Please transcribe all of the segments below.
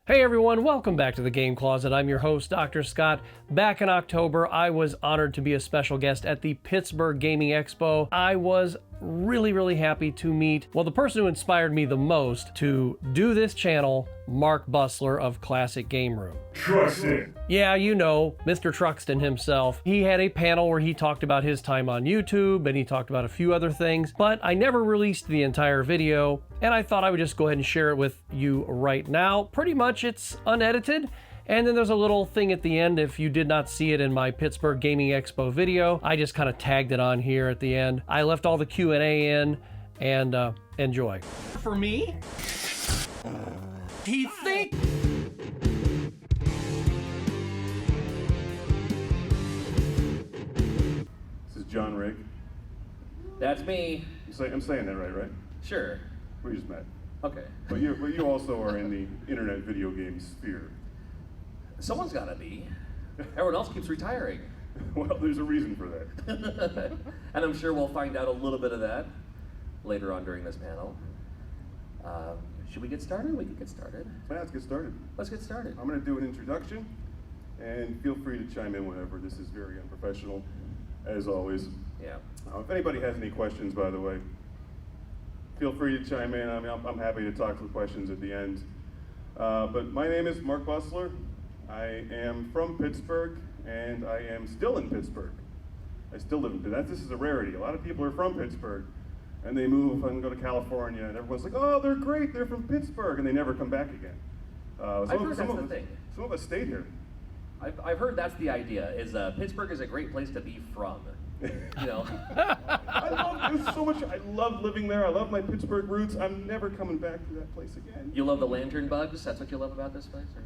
Hey everyone, welcome back to the Game Closet. I'm your host, Dr. Scott. Back in October, I was honored to be a special guest at the Pittsburgh Gaming Expo. I was really happy to meet, well, the person who inspired me the most to do this channel, Mark Bussler of Classic Game Room. Truxton. Yeah, you know, Mr. Truxton himself. He had a panel where he talked about his time on YouTube and he talked about a few other things, but I never released the entire video, and I thought I would just go ahead and share it with you right now. Pretty much it's unedited. And then there's a little thing at the end. If you did not see it in my Pittsburgh Gaming Expo video, I just kind of tagged it on here at the end. I left all the Q&A in, and enjoy. For me? He think. This is John Rigg. That's me. I'm saying that right? Sure. We just met. Okay. But you also are in the internet video game sphere. Someone's gotta be. Everyone else keeps retiring. Well, there's a reason for that. And I'm sure we'll find out a little bit of that later on during this panel. Should we get started? We can get started. Yeah, let's get started. Let's get started. I'm going to do an introduction, and feel free to chime in whenever. This is very unprofessional, as always. Yeah. If anybody has any questions, by the way, feel free to chime in. I mean, I'm happy to talk to the questions at the end. But my name is Mark Bussler. I am from Pittsburgh, and I am still in Pittsburgh. I still live in Pittsburgh. This is a rarity. A lot of people are from Pittsburgh, and they move and go to California, and everyone's like, oh, they're great, they're from Pittsburgh, and they never come back again. I've heard that's the thing. Some of us stayed here. I've heard that's the idea, is Pittsburgh is a great place to be from. You know? I love living there. I love my Pittsburgh roots. I'm never coming back to that place again. You love the lantern bugs? That's what you love about this place? Or?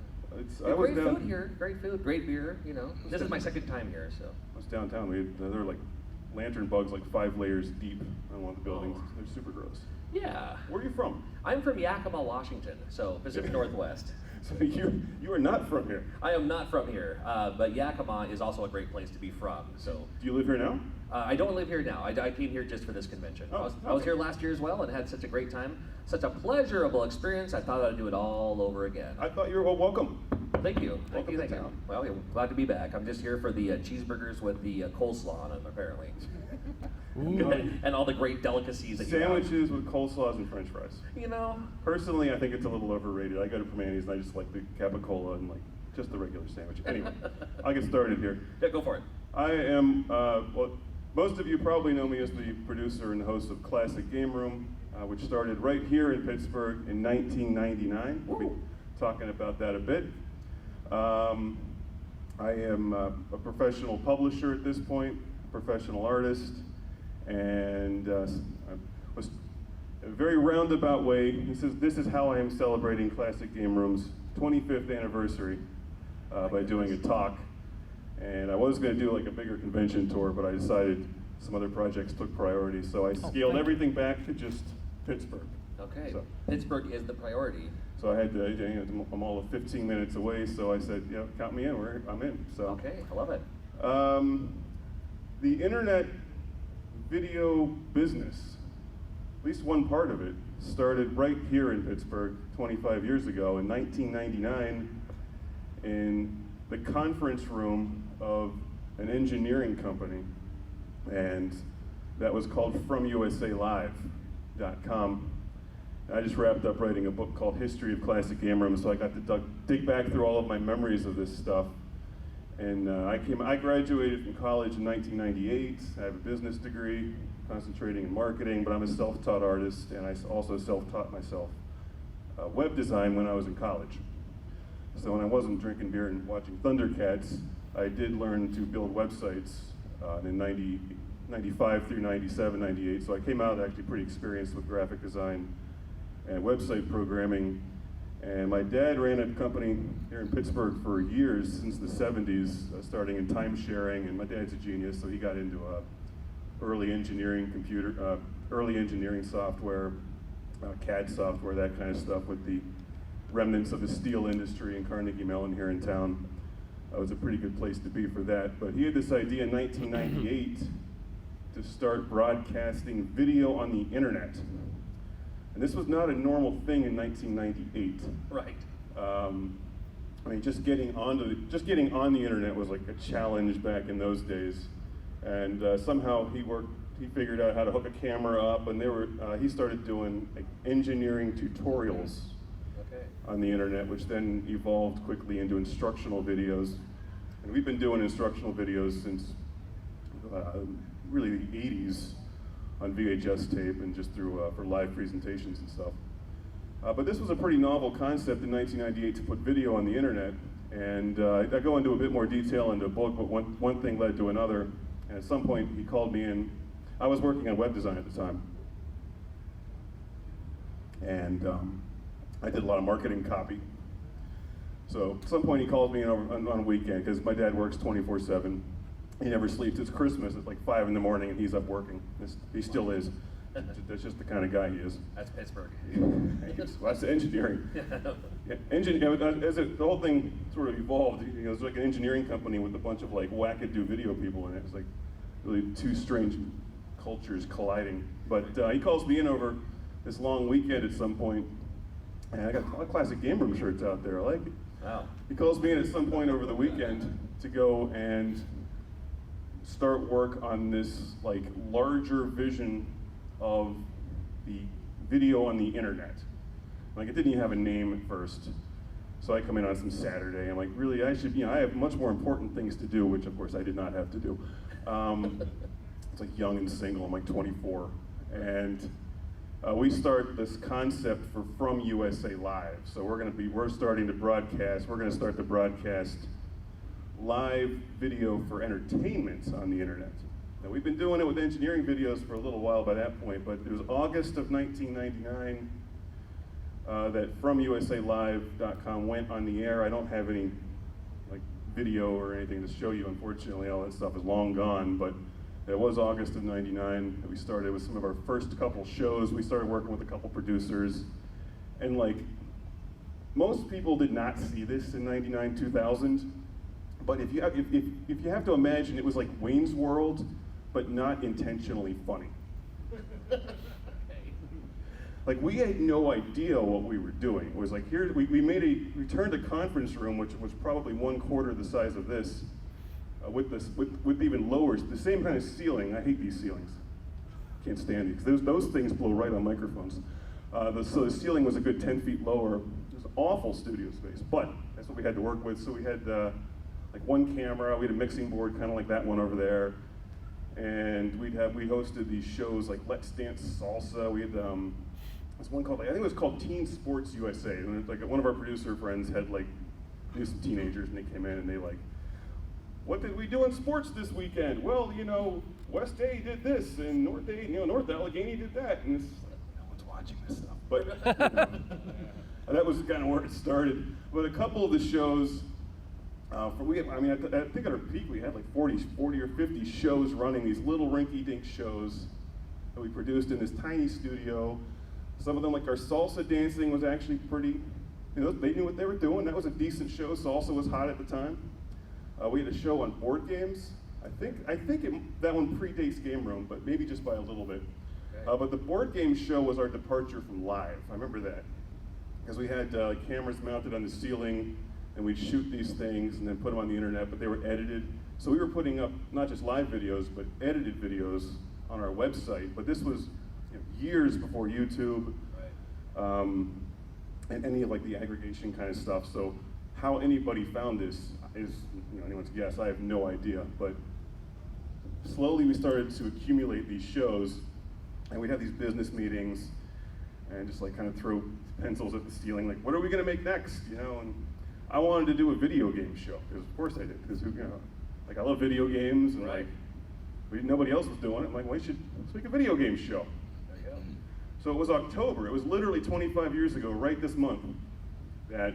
Great food here, great food, great beer, you know. This is my second time here, so. I was downtown. There were like lantern bugs like 5 layers deep on one of the buildings. Oh. They're super gross. Yeah. Where are you from? I'm from Yakima, Washington, so Pacific Northwest. So you are not from here? I am not from here, but Yakima is also a great place to be from, so. Do you live here now? I don't live here now. I came here just for this convention. Oh, I was here last year as well and had such a great time, such a pleasurable experience, I thought I'd do it all over again. I thought you were welcome. Thank you. Thank Welcome you. to town. Well, yeah, glad to be back. I'm just here for the cheeseburgers with the coleslaw on them, apparently. And all the great delicacies that Sandwiches with coleslaws and french fries. You know? Personally, I think it's a little overrated. I go to Primanti's and I just like the capicola and like just the regular sandwich. Anyway, I'll get started here. Yeah, go for it. I am, well, most of you probably know me as the producer and host of Classic Game Room, which started right here in Pittsburgh in 1999. We'll be talking about that a bit. I am a professional publisher at this point, a professional artist, and I was in a very roundabout way. This is how I am celebrating Classic Game Room's 25th anniversary by doing a talk. And I was going to do like a bigger convention tour, but I decided some other projects took priority, so I scaled everything back to just Pittsburgh. Okay, so Pittsburgh is the priority. So I had to, I'm all of 15 minutes away, so I said, yeah, count me in, I'm in. So. Okay, I love it. The internet video business, at least one part of it, started right here in Pittsburgh 25 years ago in 1999 in the conference room of an engineering company, and that was called FromUSALive.com. I just wrapped up writing a book called History of Classic Game Room, so I got to dig back through all of my memories of this stuff. And I graduated from college in 1998. I have a business degree, concentrating in marketing, but I'm a self-taught artist, and I also self-taught myself web design when I was in college. So when I wasn't drinking beer and watching Thundercats, I did learn to build websites in 95 through 97, 98. So I came out actually pretty experienced with graphic design and website programming. And my dad ran a company here in Pittsburgh for years, since the 70s, starting in time sharing, and my dad's a genius, so he got into early engineering software, CAD software, that kind of stuff, with the remnants of the steel industry in Carnegie Mellon here in town. It was a pretty good place to be for that. But he had this idea in 1998 to start broadcasting video on the internet. And this was not a normal thing in 1998. Right. I mean, just getting on the internet was like a challenge back in those days. And somehow he figured out how to hook a camera up, and he started doing like engineering tutorials on the internet, which then evolved quickly into instructional videos. And we've been doing instructional videos since really the 80s on VHS tape and just through for live presentations and stuff. But this was a pretty novel concept in 1998 to put video on the internet, and I go into a bit more detail in the book, but one thing led to another, and at some point he called me in. I was working on web design at the time, and I did a lot of marketing copy. So at some point he called me in on a weekend, because my dad works 24/7. He never sleeps. It's Christmas, it's like 5 in the morning, and he's up working. He still is. That's just the kind of guy he is. That's Pittsburgh. Well, that's engineering. Yeah, as the whole thing sort of evolved, it was like an engineering company with a bunch of like wackadoo video people in it. It's like really two strange cultures colliding. But he calls me in over this long weekend at some point, and I got a lot of classic game room shirts out there. I like it. Wow. He calls me in at some point over the weekend to go and start work on this like larger vision of the video on the internet. Like, it didn't even have a name at first. So I come in on some Saturday, I'm like, really, I have much more important things to do, which of course I did not have to do. It's like young and single, I'm like 24. And we start this concept for From USA Live. So we're starting to broadcast, we're gonna start to broadcast live video for entertainment on the internet. Now, we've been doing it with engineering videos for a little while by that point, but it was August of 1999 that FromUSALive.com went on the air. I don't have any like video or anything to show you, unfortunately. All that stuff is long gone, but it was August of '99 that we started with some of our first couple shows. We started working with a couple producers, and like most people did not see this in '99, 2000. But if you have to imagine, it was like Wayne's World, but not intentionally funny. Like, we had no idea what we were doing. It was like, we turned a conference room, which was probably 1/4 the size of this, with even lower, the same kind of ceiling. I hate these ceilings. Can't stand these. Those things blow right on microphones. So the ceiling was a good 10 feet lower. It was awful studio space, but that's what we had to work with. So we had like one camera, we had a mixing board kind of like that one over there, and we hosted these shows like Let's Dance Salsa. We had this one called, I think it was called Teen Sports USA, and it, like one of our producer friends had like, knew some teenagers, and they came in and they like, what did we do in sports this weekend? Well, West A did this, and North Allegheny did that, and it's like, no one's watching this stuff. But that was kind of where it started. But a couple of the shows, I think at our peak we had like 40 or 50 shows running, these little rinky-dink shows that we produced in this tiny studio. Some of them, like our salsa dancing, was actually pretty, they knew what they were doing. That was a decent show. Salsa was hot at the time. We had a show on board games. I think that one predates Game Room, but maybe just by a little bit. Okay. But the board game show was our departure from live. I remember that, because we had cameras mounted on the ceiling, and we'd shoot these things and then put them on the internet, but they were edited. So we were putting up not just live videos, but edited videos on our website. But this was years before YouTube, and any of like the aggregation kind of stuff. So how anybody found this is anyone's guess. I have no idea. But slowly we started to accumulate these shows, and we'd have these business meetings and just like kind of throw pencils at the ceiling, like, what are we gonna make next? And I wanted to do a video game show, because of course I did, because like I love video games, and like nobody else was doing it. I'm like, well, let's make a video game show. There you go. So it was October. It was literally 25 years ago, right this month, that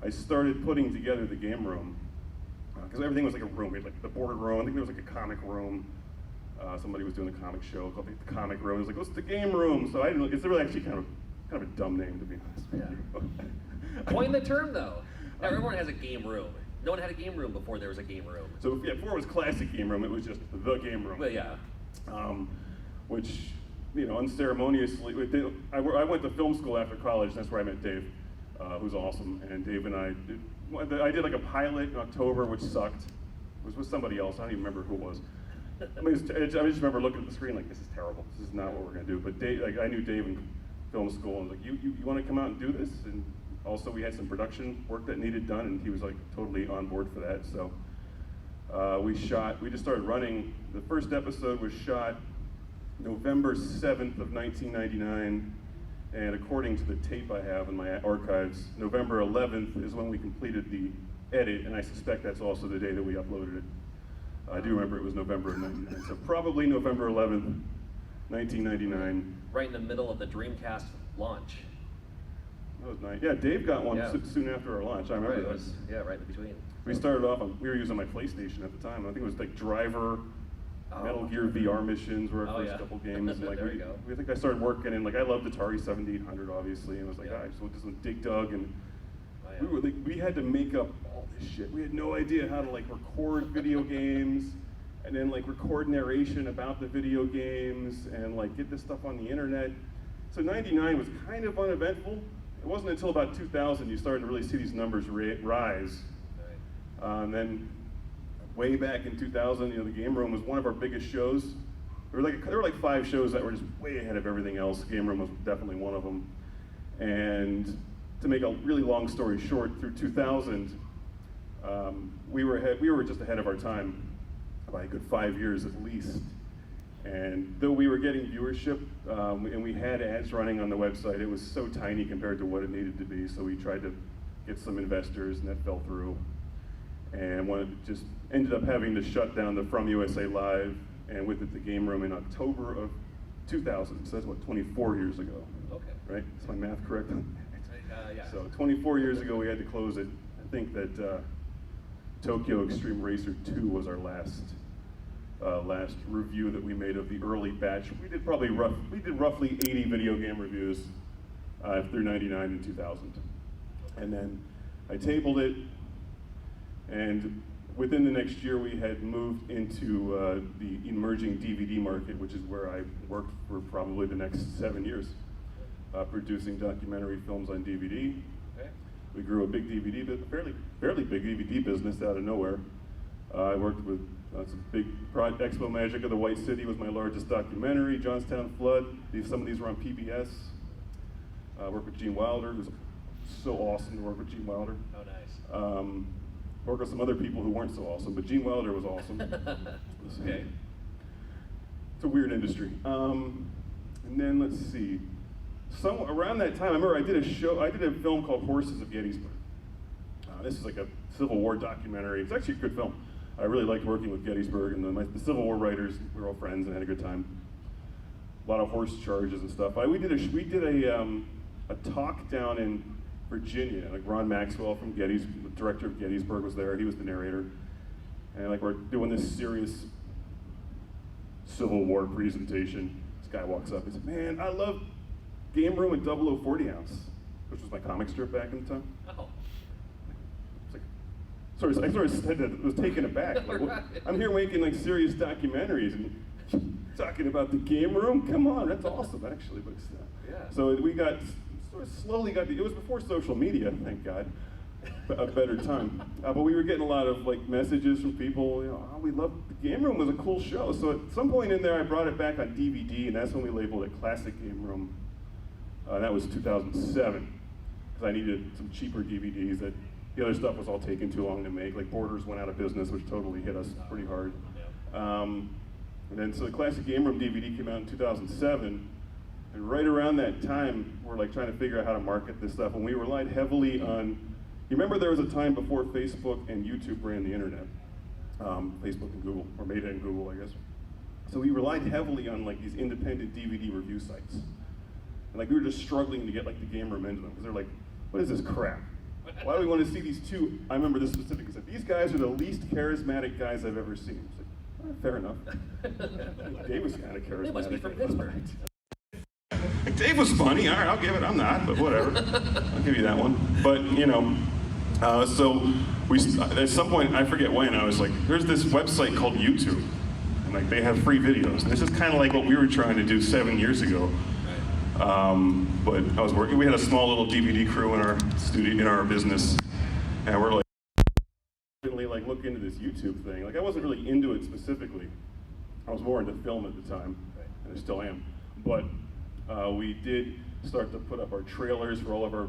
I started putting together the game room, because everything was like a room. We had like the board room. I think there was like a comic room. Somebody was doing a comic show called the comic room. It was like, what's the game room? So I didn't know. It's really actually kind of a dumb name, to be honest. Yeah. Coin the term though. Now everyone has a game room. No one had a game room before there was a game room. So yeah, before it was classic game room, it was just the game room. But yeah. Which, unceremoniously, I went to film school after college. That's where I met Dave. who's awesome, and Dave and I did like a pilot in October, which sucked. It was with somebody else. I don't even remember who it was. I just remember looking at the screen like, this is terrible. This is not what we're gonna do. But Dave, like, I knew Dave in film school, and was like, you want to come out and do this? And also we had some production work that needed done, and he was like totally on board for that. So we just started running. The first episode was shot November 7th of 1999, and according to the tape I have in my archives, November 11th is when we completed the edit, and I suspect that's also the day that we uploaded it. I do remember it was November of 99, so probably November 11th, 1999. Right in the middle of the Dreamcast launch. That was nice. Yeah, Dave got one soon after our launch. I remember that. Yeah, right in between. We started off we were using my PlayStation at the time. I think it was like Driver, Metal Gear VR missions were our first couple games. And, like, there you go. I think I started working in, like, I loved Atari 7800 obviously, and I was like, I just went to some Dig Dug, and we had to make up all this shit. We had no idea how to like record video games, and then like record narration about the video games, and like get this stuff on the internet. So 99 was kind of uneventful. It wasn't until about 2000 you started to really see these numbers rise. And then way back in 2000, the Game Room was one of our biggest shows. There were like 5 shows that were just way ahead of everything else. Game Room was definitely one of them. And to make a really long story short, through 2000, we were just ahead of our time by a good 5 years at least. And though we were getting viewership, and we had ads running on the website, it was so tiny compared to what it needed to be, so we tried to get some investors, and that fell through. And just ended up having to shut down the From USA Live, and with it the Game Room in October of 2000, so that's what, 24 years ago. Okay. Right? Is my math correct? Yeah. So 24 years ago we had to close it. I think that Tokyo Extreme Racer 2 was our last review that we made of the early batch. We did roughly 80 video game reviews through 99 and 2000. And then I tabled it, and within the next year we had moved into the emerging DVD market, which is where I worked for probably the next 7 years, producing documentary films on DVD. Okay. We grew a big DVD, fairly big DVD business out of nowhere. I worked with some big Expo Magic of the White City was my largest documentary. Johnstown Flood. Some of these were on PBS. I worked with Gene Wilder, who's so awesome to work with Gene Wilder. Oh, nice. Worked with some other people who weren't so awesome, but Gene Wilder was awesome. Okay. It's a weird industry. And then let's see. Around that time, I remember I did a film called Horses of Gettysburg. This is like a Civil War documentary. It's actually a good film. I really liked working with Gettysburg, and the Civil War writers, we were all friends and had a good time. A lot of horse charges and stuff. We did a talk down in Virginia. Like Ron Maxwell from Gettysburg, the director of Gettysburg, was there. He was the narrator, and like we're doing this serious Civil War presentation. This guy walks up and says, "Man, I love Game Room and 0040 Ounce," which was my comic strip back in the time. Oh. I sort of said that, was taken aback. Like, I'm here making like serious documentaries and talking about the Game Room. Come on, that's awesome actually. But so we slowly got. It was before social media, thank God. A better time. But we were getting a lot of like messages from people. Oh, we loved the Game Room. Was a cool show. So at some point in there, I brought it back on DVD, and that's when we labeled it Classic Game Room. That was 2007, because I needed some cheaper DVDs. That the other stuff was all taking too long to make. Like Borders went out of business, which totally hit us pretty hard. And then so the Classic Game Room DVD came out in 2007, and right around that time, we're like trying to figure out how to market this stuff, and we relied heavily on. You remember there was a time before Facebook and YouTube ran the internet. Facebook and Google, or Meta and Google, I guess. So we relied heavily on like these independent DVD review sites. And like we were just struggling to get like the Game Room into them, because they're like, what is this crap? Why do we want to see these two? I remember this specifically. Said, these guys are the least charismatic guys I've ever seen. I was like, fair enough. Dave was kind of charismatic. They must be from Pittsburgh. Like, Dave was funny. All right, I'll give it. I'm not, but whatever. I'll give you that one. But so we at some point, I forget when, I was like, there's this website called YouTube, and like they have free videos. And this is kind of like what we were trying to do 7 years ago. But I was working. We had a small little DVD crew in our studio, in our business, and we're like look into this YouTube thing. Like I wasn't really into it specifically. I was more into film at the time, and I still am. But we did start to put up our trailers for all of our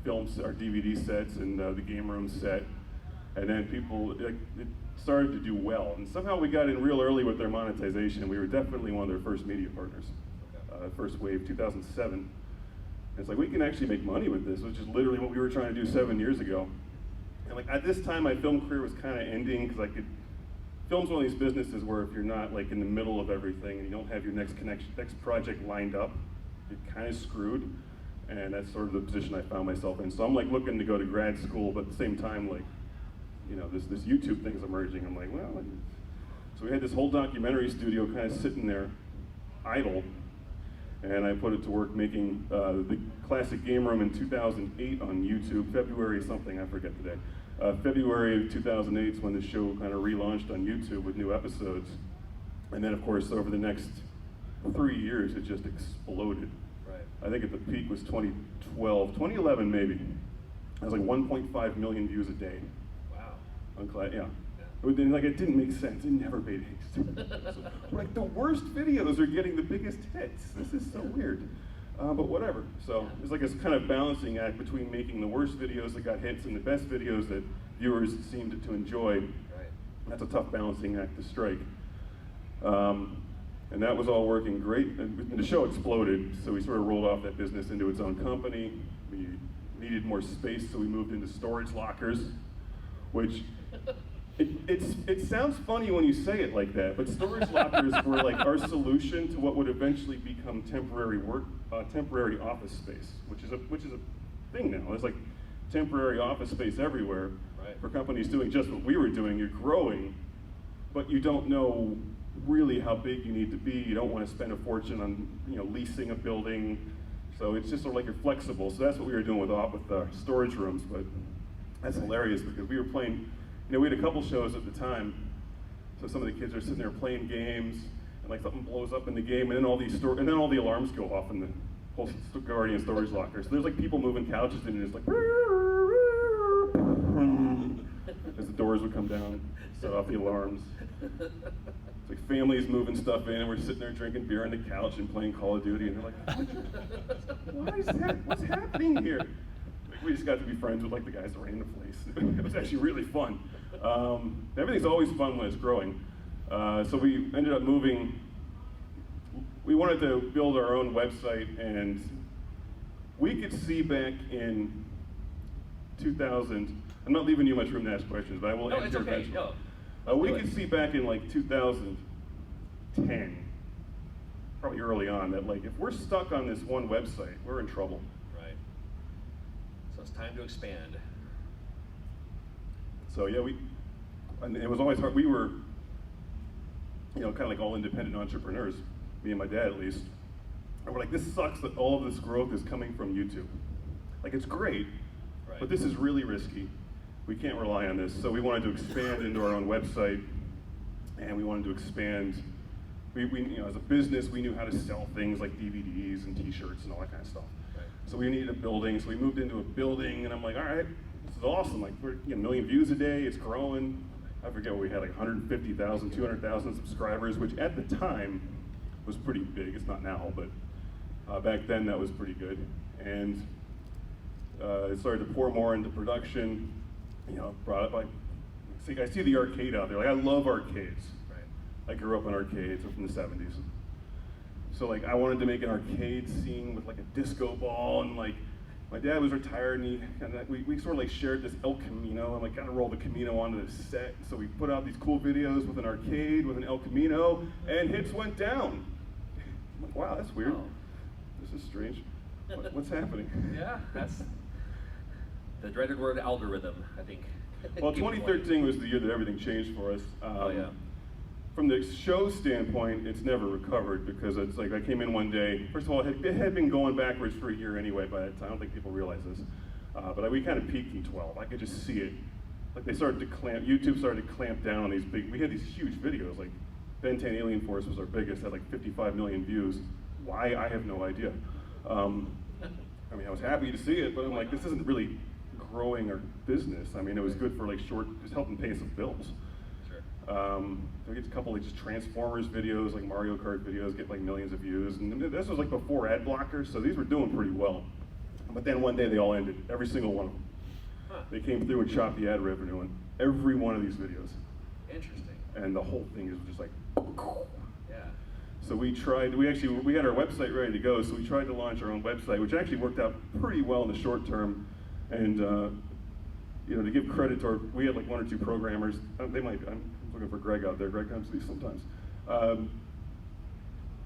films, our DVD sets, and the game room set. And then people, it started to do well. And somehow we got in real early with their monetization. We were definitely one of their first media partners. First wave, 2007. And it's like, we can actually make money with this, which is literally what we were trying to do 7 years ago. And like at this time, my film career was kind of ending because film's one of these businesses where if you're not like in the middle of everything and you don't have your next project lined up, you're kind of screwed. And that's sort of the position I found myself in. So I'm like looking to go to grad school, but at the same time, like, you know, this YouTube thing's emerging. I'm like, well, so we had this whole documentary studio kind of sitting there idle. And I put it to work making the classic game room in 2008 on YouTube, February something, I forget the day. February of 2008 is when the show kind of relaunched on YouTube with new episodes. And then of course, over the next 3 years, it just exploded. Right. I think at the peak was 2012, 2011 maybe. It was like 1.5 million views a day. Wow. Yeah. Like it didn't make sense. It never made sense. So, like the worst videos are getting the biggest hits. This is so weird, but whatever. So it's like this kind of balancing act between making the worst videos that got hits and the best videos that viewers seemed to enjoy. Right. That's a tough balancing act to strike. And that was all working great. And the show exploded, so we sort of rolled off that business into its own company. We needed more space, so we moved into storage lockers, which. It sounds funny when you say it like that, but storage lockers were like our solution to what would eventually become temporary office space, which is a thing now. There's like temporary office space everywhere for companies doing just what we were doing. You're growing, but you don't know really how big you need to be. You don't want to spend a fortune on leasing a building, so it's just sort of like you're flexible. So that's what we were doing with storage rooms. But that's hilarious because we were playing. We had a couple shows at the time, so some of the kids are sitting there playing games, and like something blows up in the game, and then all the alarms go off in the whole Guardian storage locker. So there's like people moving couches, and it's like as the doors would come down, set off the alarms. It's like families moving stuff in, and we're sitting there drinking beer on the couch and playing Call of Duty, and they're like, "What is that? What's happening here?" We just got to be friends with like the guys that ran the place. It was actually really fun. Everything's always fun when it's growing. So we ended up moving. We wanted to build our own website, and we could see back in 2000. I'm not leaving you much room to ask questions, but I will answer eventually. No, we could see back in like 2010, probably early on, that like if we're stuck on this one website, we're in trouble. So it's time to expand. So yeah, and it was always hard. We were, kind of like all independent entrepreneurs, me and my dad at least. And we're like, this sucks that all of this growth is coming from YouTube. Like it's great, but this is really risky. We can't rely on this. So we wanted to expand into our own website, and we wanted to expand. We as a business, we knew how to sell things like DVDs and T-shirts and all that kind of stuff. So we needed a building, so we moved into a building, and I'm like, all right, this is awesome. Like, we're a million views a day, it's growing. I forget what we had, like 150,000, 200,000 subscribers, which at the time was pretty big. It's not now, but back then that was pretty good. And it started to pour more into production. Brought up, I see the arcade out there. Like, I love arcades. I grew up in arcades from the 70s. So like I wanted to make an arcade scene with like a disco ball, and like my dad was retired, and we sort of like shared this El Camino, and like got to roll the Camino onto the set. So we put out these cool videos with an arcade, with an El Camino, and hits went down. I'm like, wow, that's weird. This is strange. What's happening? Yeah, that's the dreaded word algorithm, I think. Well, 2013 was the year that everything changed for us. From the show standpoint, it's never recovered because it's like I came in one day. First of all, it had been going backwards for a year anyway by that time. I don't think people realize this. But we kind of peaked in 12. I could just see it. Like YouTube started to clamp down on these we had these huge videos. Like Ben 10 Alien Force was our biggest, had like 55 million views. Why? I have no idea. I mean, I was happy to see it, but I'm like, this isn't really growing our business. I mean, it was good for like just helping pay some bills. Sure. We get a couple of just Transformers videos, like Mario Kart videos, get like millions of views. And this was like before ad blockers, so these were doing pretty well. But then one day they all ended, every single one of them. Huh. They came through and chopped the ad revenue on every one of these videos. Interesting. And the whole thing is just like, yeah. So we had our website ready to go, so we tried to launch our own website, which actually worked out pretty well in the short term. And you know, to give credit to we had like 1 or 2 programmers. I'm looking for Greg out there. Greg comes to these sometimes.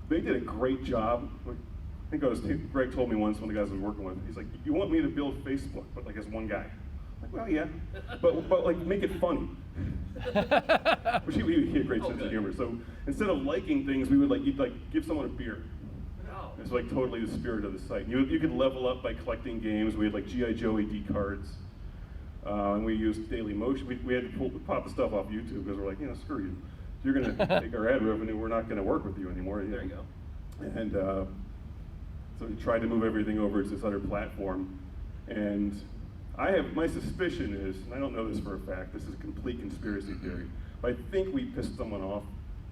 They did a great job. I think Greg told me once, one of the guys I was working with, he's like, "You want me to build Facebook, but like as one guy?" I'm like, well, yeah, but like make it funny. Which he had a great sense of humor. So instead of liking things, we would you'd give someone a beer. Oh. It's like totally the spirit of the site. You could level up by collecting games. We had like G.I. Joe AD cards. And we used Daily Motion. We had to pop the stuff off YouTube because we're like, screw you. If you're going to take our ad revenue, we're not going to work with you anymore. There you go. And so we tried to move everything over to this other platform. And my suspicion is, and I don't know this for a fact, this is a complete conspiracy theory, but I think we pissed someone off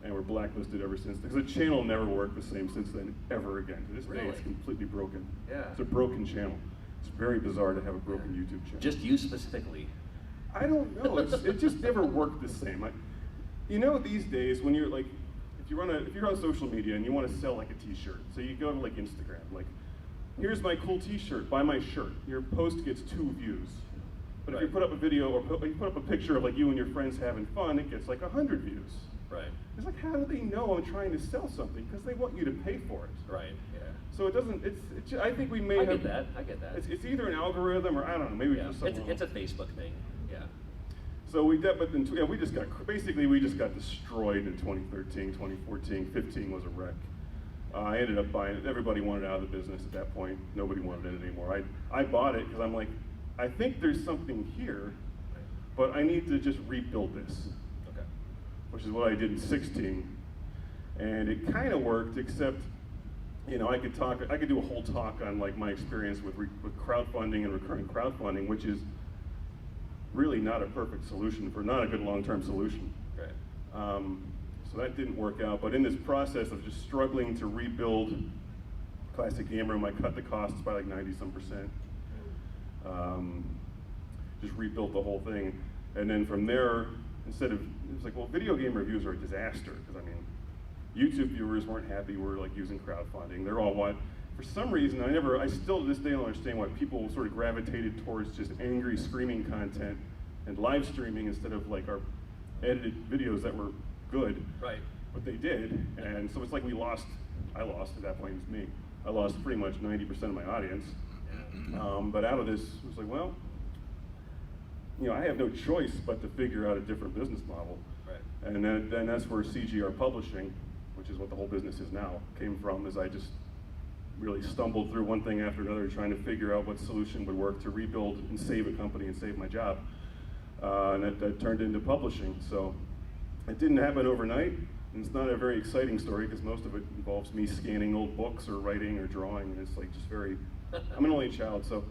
and we're blacklisted ever since. Because the channel never worked the same since then, ever again. To this day, it's completely broken. Yeah. It's a broken channel. It's very bizarre to have a broken YouTube channel. Just you specifically? I don't know. It just never worked the same. These days when you're like, if you're on social media and you want to sell like a T-shirt, so you go to like Instagram, like, here's my cool T-shirt, buy my shirt. Your post gets 2 views. But if you put up a video or you put up a picture of like you and your friends having fun, it gets like 100 views. Right. It's like, how do they know I'm trying to sell something? Because they want you to pay for it. Right. Yeah. So it doesn't. I think we may I have. I get that. It's either an algorithm or I don't know. Maybe just something. It's a Facebook thing. Yeah. So we just got destroyed in 2013, 2014, 15 was a wreck. I ended up buying it. Everybody wanted out of the business at that point. Nobody wanted it anymore. I bought it because I'm like, I think there's something here, but I need to just rebuild this. Okay. Which is what I did in 16, and it kind of worked, except, I could do a whole talk on like my experience with crowdfunding and recurring crowdfunding, which is really not a perfect solution not a good long-term solution. Right. So that didn't work out, but in this process of just struggling to rebuild Classic Game Room, I cut the costs by like 90-some%. Just rebuilt the whole thing, and then from there, it's like, well, video game reviews are a disaster, because YouTube viewers weren't happy. We're like using crowdfunding. They're all for some reason, I still to this day don't understand why people sort of gravitated towards just angry screaming content and live streaming instead of like our edited videos that were good. Right. But they did, and so it's like I lost at that point, it's me. I lost pretty much 90% of my audience. But out of this, it was like, well, I have no choice but to figure out a different business model. Right. And then that's where CGR Publishing, which is what the whole business is now, came from, as I just really stumbled through one thing after another trying to figure out what solution would work to rebuild and save a company and save my job. And that turned into publishing. So it didn't happen overnight, and it's not a very exciting story because most of it involves me scanning old books or writing or drawing, and it's like just very, I'm an only child, so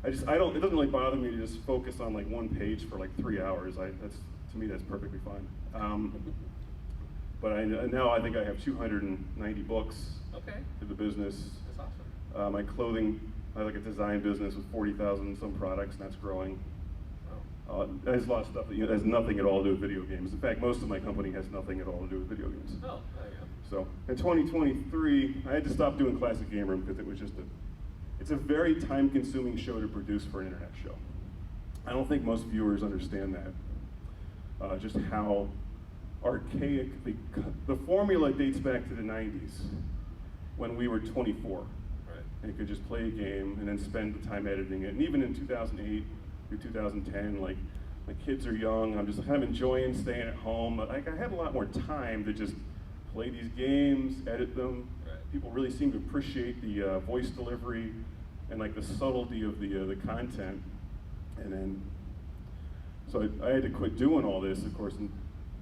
it doesn't really bother me to just focus on like one page for like 3 hours. To me, that's perfectly fine. But now I think I have 290 books to the business. That's awesome. My clothing, I have like a design business with 40,000 some products, and that's growing. There's a lot of stuff that has nothing at all to do with video games. In fact, most of my company has nothing at all to do with video games. Oh, there you So go. in 2023, I had to stop doing Classic Game Room because it was just it's a very time-consuming show to produce for an internet show. I don't think most viewers understand that, just how archaic the formula dates back to the 90s when we were 24. Right. And you could just play a game and then spend the time editing it. And even in 2008 through 2010, like, my kids are young, I'm just kind of enjoying staying at home. Like, I had a lot more time to just play these games, edit them. Right. People really seem to appreciate the voice delivery and like the subtlety of the content. And then, so I had to quit doing all this, of course, in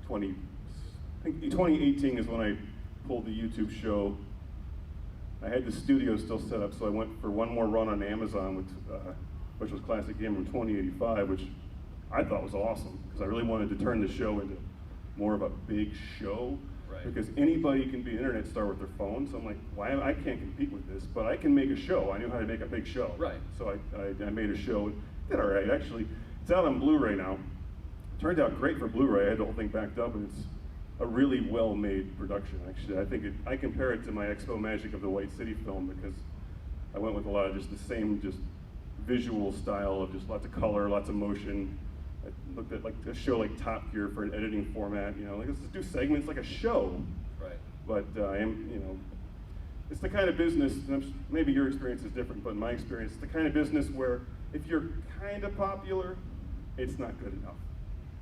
2018 is when I pulled the YouTube show I had the studio still set up, so I went for one more run on Amazon, which was Classic Gamer 2085, which I thought was awesome, because I really wanted to turn the show into more of a big show. Right. Because anybody can be an internet star with their phone, so I'm like, why I can't compete with this, but I can make a show. I knew how to make a big show. Right. So I made a show. It did all right, actually. It's out on Blu-ray now. Turned out great for Blu-ray. I had the whole thing backed up, and it's a really well-made production, actually. I think I compare it to my Expo Magic of the White City film, because I went with a lot of just the same visual style of just lots of color, lots of motion. I looked at like a show like Top Gear for an editing format, like let's just do segments like a show. Right. But it's the kind of business, maybe your experience is different, but in my experience, it's the kind of business where if you're kind of popular, it's not good enough.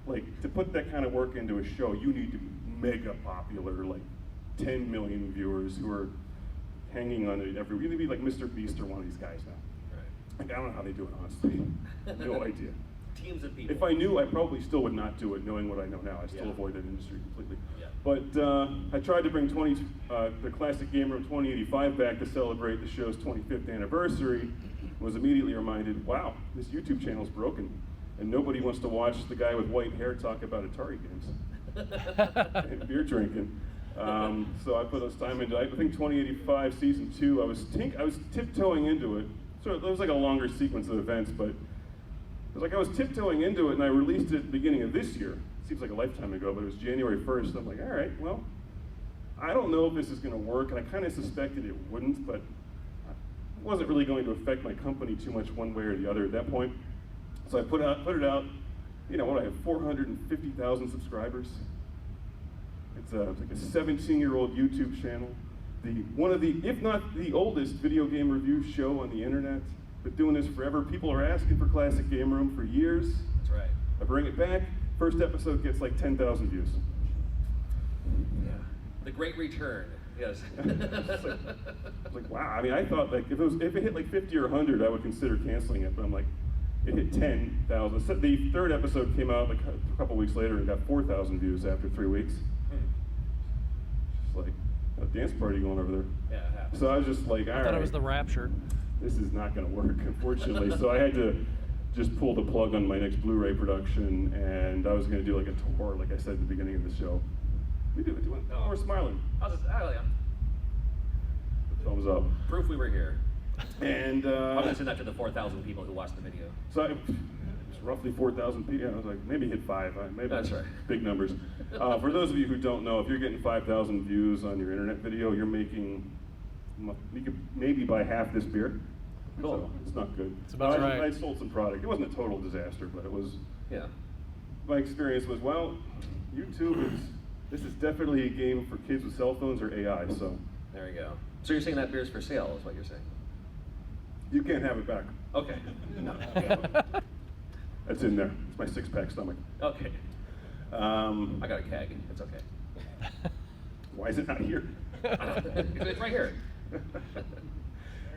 Like, to put that kind of work into a show, you need to be mega popular, like 10 million viewers who are hanging on it every week. You need to be like Mr. Beast or one of these guys now. Right. Like, I don't know how they do it, honestly. No idea. Teams of people. If I knew, I probably still would not do it, knowing what I know now. I still avoid that industry completely. Yeah. But I tried to bring the Classic Game Room 2085 back to celebrate the show's 25th anniversary. Was immediately reminded, wow, this YouTube channel's broken, and nobody wants to watch the guy with white hair talk about Atari games and beer drinking. So I put those time into. I think 2085 season 2. I was tiptoeing into it. So it was like a longer sequence of events, but it was like I was tiptoeing into it, and I released it at the beginning of this year. It seems like a lifetime ago, but it was January 1st. I'm like, all right, well, I don't know if this is going to work, and I kind of suspected it wouldn't, but it wasn't really going to affect my company too much one way or the other at that point. So I put it out. I have 450,000 subscribers. It's like a 17-year-old YouTube channel. One of the, if not the oldest video game review show on the internet. Been doing this forever. People are asking for Classic Game Room for years. That's right. I bring it back. First episode gets like 10,000 views. Yeah. The Great Return. Yes. It's like, wow. I mean, I thought like if it hit like 50 or 100, I would consider canceling it. But I'm like, it hit 10,000. The third episode came out like a couple weeks later and got 4,000 views after 3 weeks. Just like a dance party going over there. Yeah, it happens. So I was just like, all right. I thought it was the Rapture. This is not going to work, unfortunately. So I had to just pull the plug on my next Blu-ray production, and I was going to do like a tour, like I said at the beginning of the show. We do it. Oh, we're smiling. Yeah. Thumbs up. Proof we were here. And I'll mention that to the 4,000 people who watched the video. so it's roughly 4,000 people. Yeah, I was like, maybe hit 5. Maybe That's right. Big numbers. For those of you who don't know, if you're getting 5,000 views on your internet video, you could maybe buy half this beer. Cool. So it's not good. It's about right. I sold some product. It wasn't a total disaster, but it was. Yeah. My experience was, well, YouTube this is definitely a game for kids with cell phones or AI. So There you go. So you're saying that beer's for sale, is what you're saying? you can't have it back. Okay. No. That's in there. It's my 6-pack stomach. Okay. I got a keg. It's okay. Why is it not here? It's right here.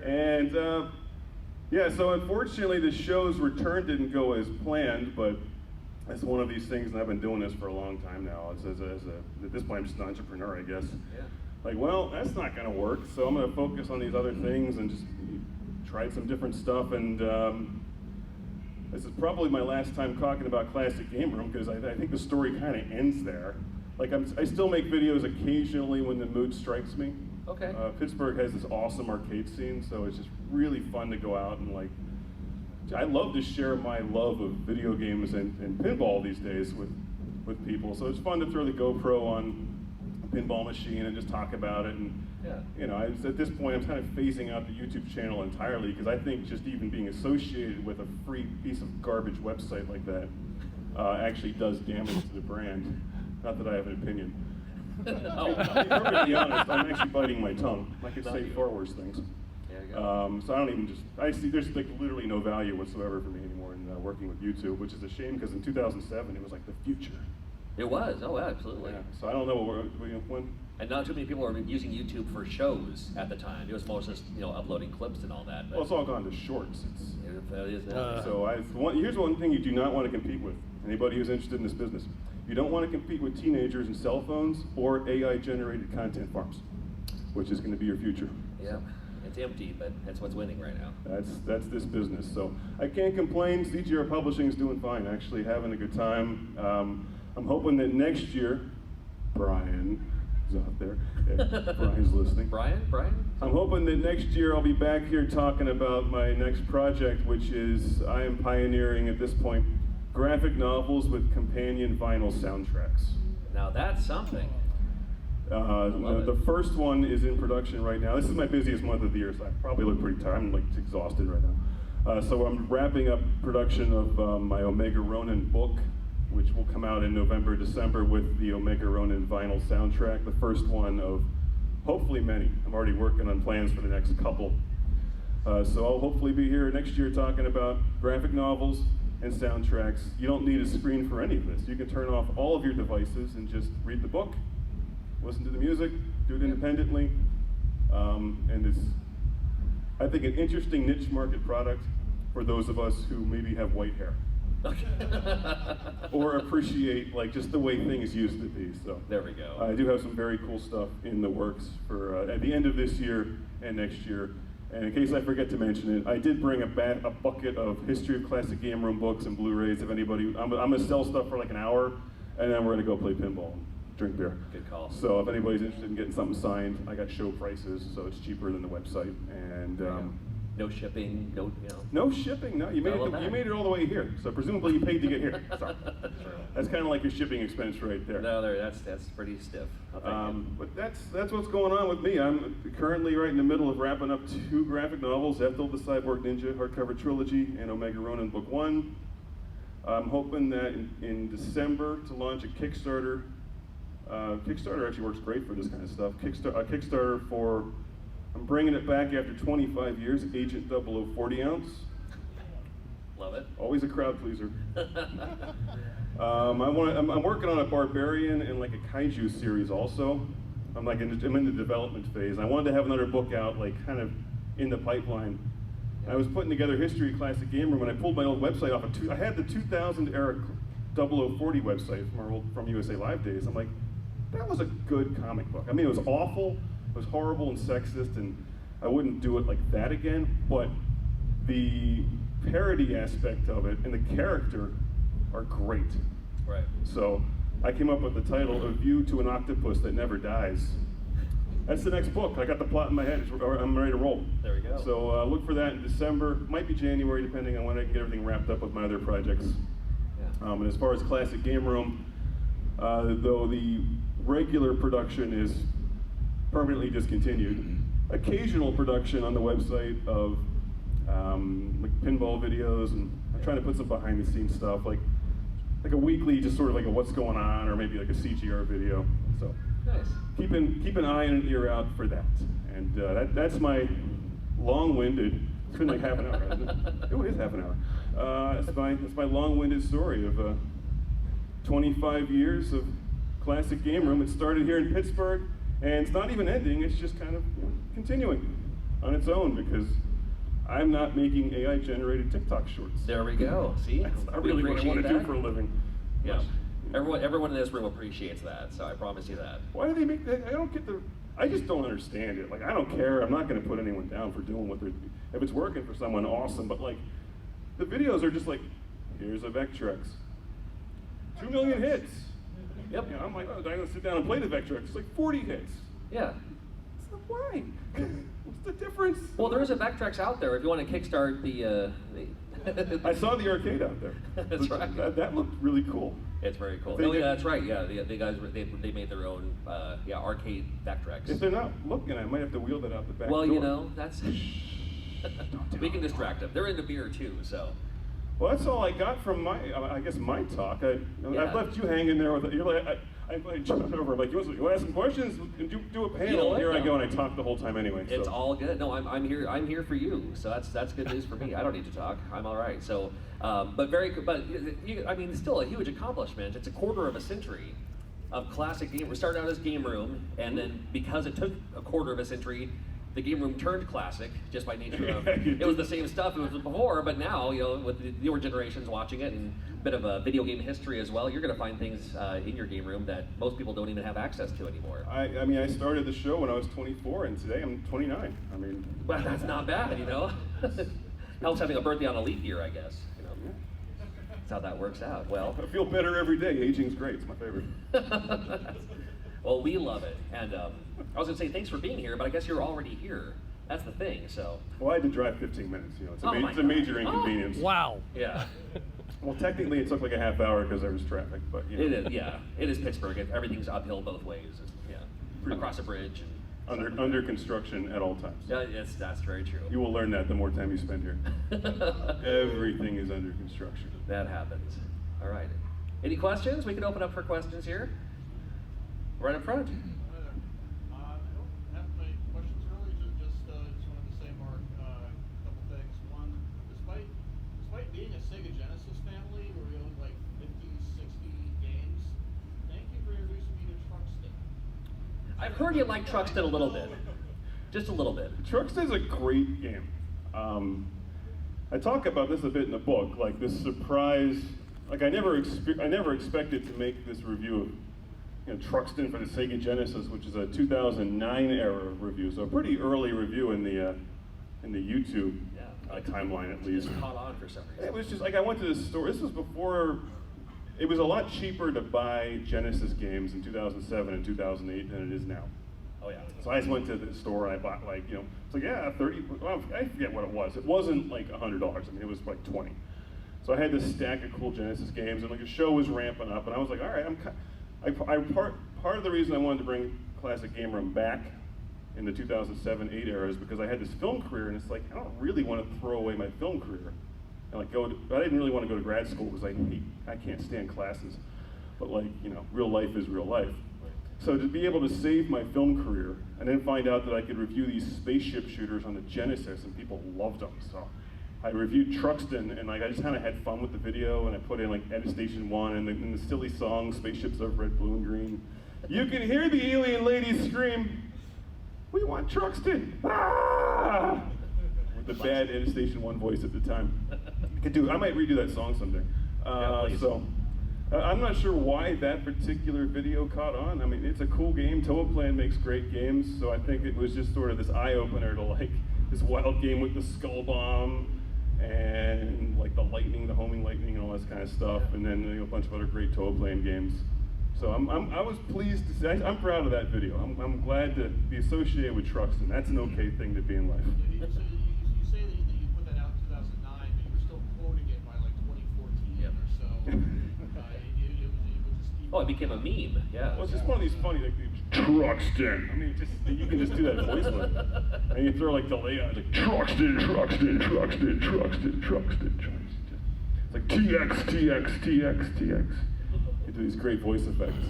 And so unfortunately the show's return didn't go as planned, but it's one of these things, and I've been doing this for a long time now. At this point, I'm just an entrepreneur, I guess. Yeah. Like, well, that's not going to work, so I'm going to focus on these other things and just tried some different stuff. And this is probably my last time talking about Classic Game Room, because I think the story kind of ends there. Like, I still make videos occasionally when the mood strikes me. Okay. Pittsburgh has this awesome arcade scene, so it's just really fun to go out and like. I love to share my love of video games and pinball these days with people. So it's fun to throw the GoPro on a pinball machine and just talk about it. And Yeah. At this point, I'm kind of phasing out the YouTube channel entirely, because I think just even being associated with a free piece of garbage website like that actually does damage to the brand. Not that I have an opinion. Oh. To be perfectly honest, I'm actually biting my tongue. I could say far worse things. There you go. So I don't even there's like literally no value whatsoever for me anymore in working with YouTube, which is a shame, because in 2007 it was like the future. It was. Oh, absolutely. Yeah. So I don't know when. And not too many people were using YouTube for shows at the time. It was mostly just uploading clips and all that. But Well, it's all gone to shorts. it is now. So here's one thing you do not want to compete with. Anybody who's interested in this business, you don't want to compete with teenagers and cell phones or AI-generated content farms, which is going to be your future. Yeah, it's empty, but that's what's winning right now. That's this business. So I can't complain. CGR Publishing is doing fine, actually having a good time. I'm hoping that next year, Brian is out there. Yeah, Brian's listening. Brian? I'm hoping that next year I'll be back here talking about my next project, which is I am pioneering at this point graphic novels with companion vinyl soundtracks. Now that's something. The first one is in production right now. This is my busiest month of the year, so I probably look pretty tired. I'm like exhausted right now. So I'm wrapping up production of my Omega Ronin book, which will come out in November, December with the Omega Ronin vinyl soundtrack. The first one of hopefully many. I'm already working on plans for the next couple. So I'll hopefully be here next year talking about graphic novels and soundtracks. You don't need a screen for any of this. You can turn off all of your devices and just read the book, listen to the music, do it independently, and it's, I think, an interesting niche market product for those of us who maybe have white hair. Or appreciate like just the way things used to be. So there we go. I do have some very cool stuff in the works for at the end of this year and next year. And in case I forget to mention it, I did bring a bucket of History of Classic Game Room books and Blu-rays. If anybody, I'm gonna sell stuff for like an hour, and then we're gonna go play pinball and drink beer. Good call. So if anybody's interested in getting something signed, I got show prices, so it's cheaper than the website. And no shipping, no, no shipping. No, you made it all the way here. So presumably you paid to get here. Sorry. That's kind of like your shipping expense right there. No, that's pretty stiff. But that's what's going on with me. I'm currently right in the middle of wrapping up 2 graphic novels: Ethel the Cyborg Ninja hardcover trilogy and Omega Ronin book 1. I'm hoping that in December to launch a Kickstarter. Kickstarter actually works great for this kind of stuff. Kickstarter for, I'm bringing it back after 25 years, Agent 00 40 ounce. Love it. Always a crowd pleaser. I'm working on a Barbarian and like a Kaiju series also. I'm in the development phase. I wanted to have another book out, like kind of in the pipeline. I was putting together History of Classic Game Room, and I pulled my old website off of I had the 2000 era 0040 website from USA Live days. I'm like, that was a good comic book. I mean, it was awful, it was horrible and sexist, and I wouldn't do it like that again, but the parody aspect of it and the character are great. Right. So I came up with the title, A View to an Octopus That Never Dies. That's the next book. I got the plot in my head. I'm ready to roll. There we go. So look for that in December. Might be January, depending on when I can get everything wrapped up with my other projects. Yeah. And as far as Classic Game Room, though the regular production is permanently discontinued, occasional production on the website of like pinball videos, and I'm trying to put some behind the scenes stuff, like a weekly, just sort of like a what's going on, or maybe like a CGR video. So Nice. keep an eye and an ear out for that. And that's my long-winded. It's been like half an hour, hasn't it? Oh, it is half an hour. That's my long-winded story of 25 years of Classic Game Room. It started here in Pittsburgh, and it's not even ending. It's just kind of continuing on its own, because I'm not making AI-generated TikTok shorts. There we go. See? That's not really what I want to do for a living. Yeah. Everyone in this room appreciates that, so I promise you that. Why do they make that? I just don't understand it. Like, I don't care. I'm not going to put anyone down for doing what they're doing. If it's working for someone, awesome. But like, the videos are just like, here's a Vectrex. 2 million hits. Yep. You know, I'm like, oh, I'm going to sit down and play the Vectrex. It's like 40 hits. Yeah. It's like, why? What's the difference? Well, there is a Vectrex out there if you want to kickstart the I saw the arcade out there. That's right. That looked really cool. It's very cool. They- Yeah, that's right. Yeah, the guys they made their own arcade Vectrex. If they're not looking, I might have to wheel that out the back Well, door. you know, that's we can distract them. They're into beer too, so. Well, that's all I got from my talk. I left you hanging there with it. You're like, I jumped over. I'm like, you want to ask some questions? Do a panel. You know what, Here I though? go, and I talk the whole time anyway. It's so. all good. No, I'm here. I'm here for you. So that's good news for me. I don't need to talk. I'm all right. So, it's still a huge accomplishment. It's a quarter of a century of classic game. We started out as Game Room, and then because it took a quarter of a century, the game room turned classic just by nature of it was the same stuff it was before, but now, you know, with the newer generations watching it and a bit of a video game history as well, you're going to find things in your game room that most people don't even have access to anymore. I mean, I started the show when I was 24, and today I'm 29. I mean, well, that's not bad, you know. Helps having a birthday on a leap year, I guess. You know, that's how that works out. Well, I feel better every day. Aging's great. It's my favorite. Well, we love it, and I was gonna say thanks for being here, but I guess you're already here. That's the thing. So. Well, I had to drive 15 minutes. You know, it's a major inconvenience. Wow. Yeah. Well, technically, it took like a half hour because there was traffic, but you know. It is. Yeah. It is Pittsburgh. Everything's uphill both ways. Yeah. Pretty Across a much. bridge. And Under construction at all times. yeah, yes, that's very true. You will learn that the more time you spend here. Everything is under construction. That happens. All right. Any questions? We can open up for questions here. Right up front. I don't have many questions really. Just wanted to say, Mark, a couple things. One, despite being a Sega Genesis family, where we own like 50, 60 games, thank you for introducing me to Truxton. I've heard you like Truxton a little bit. Just a little bit. Truxton's a great game. I talk about this a bit in the book, like this surprise. Like I never expected to make this review of Truxton for the Sega Genesis, which is a 2009 era review, so a pretty early review in the YouTube timeline at least. Just caught on for some reason. It was just like I went to the store. This was before. It was a lot cheaper to buy Genesis games in 2007 and 2008 than it is now. Oh yeah. So I just went to the store and I bought like, it's like, yeah, 30, well, I forget what it was. It wasn't like $100, I mean, it was like 20. So I had this stack of cool Genesis games and like the show was ramping up and I was like, all right, part of the reason I wanted to bring Classic Game Room back in the 2007-8 era is because I had this film career and it's like, I don't really want to throw away my film career. And like I didn't really want to go to grad school because I can't stand classes. But like, real life is real life. So to be able to save my film career and then find out that I could review these spaceship shooters on the Genesis and people loved them. So I reviewed Truxton and like I just kind of had fun with the video and I put in like Edit Station 1 and the silly song, Spaceships of Red, Blue, and Green. You can hear the alien ladies scream, "We want Truxton!" Ah! With the bad Edit Station 1 voice at the time. I might redo that song someday. I'm not sure why that particular video caught on. I mean, it's a cool game. Toaplan makes great games, so I think it was just sort of this eye-opener to like this wild game with the skull bomb and like the lightning, the homing lightning, and all this kind of stuff, and then a bunch of other great Toaplan games. So I was pleased to say, I'm proud of that video. I'm glad to be associated with Truxton. That's an okay thing to be in life. You say that you put that out in 2009, but you were still quoting it by like 2014 or so. It was just Oh, it became a meme. Yeah. Well, it's just one of these funny like Truxton. I mean, you can just do that voice with it, and you throw like delay on it, like Truxton. It's like TX. You do these great voice effects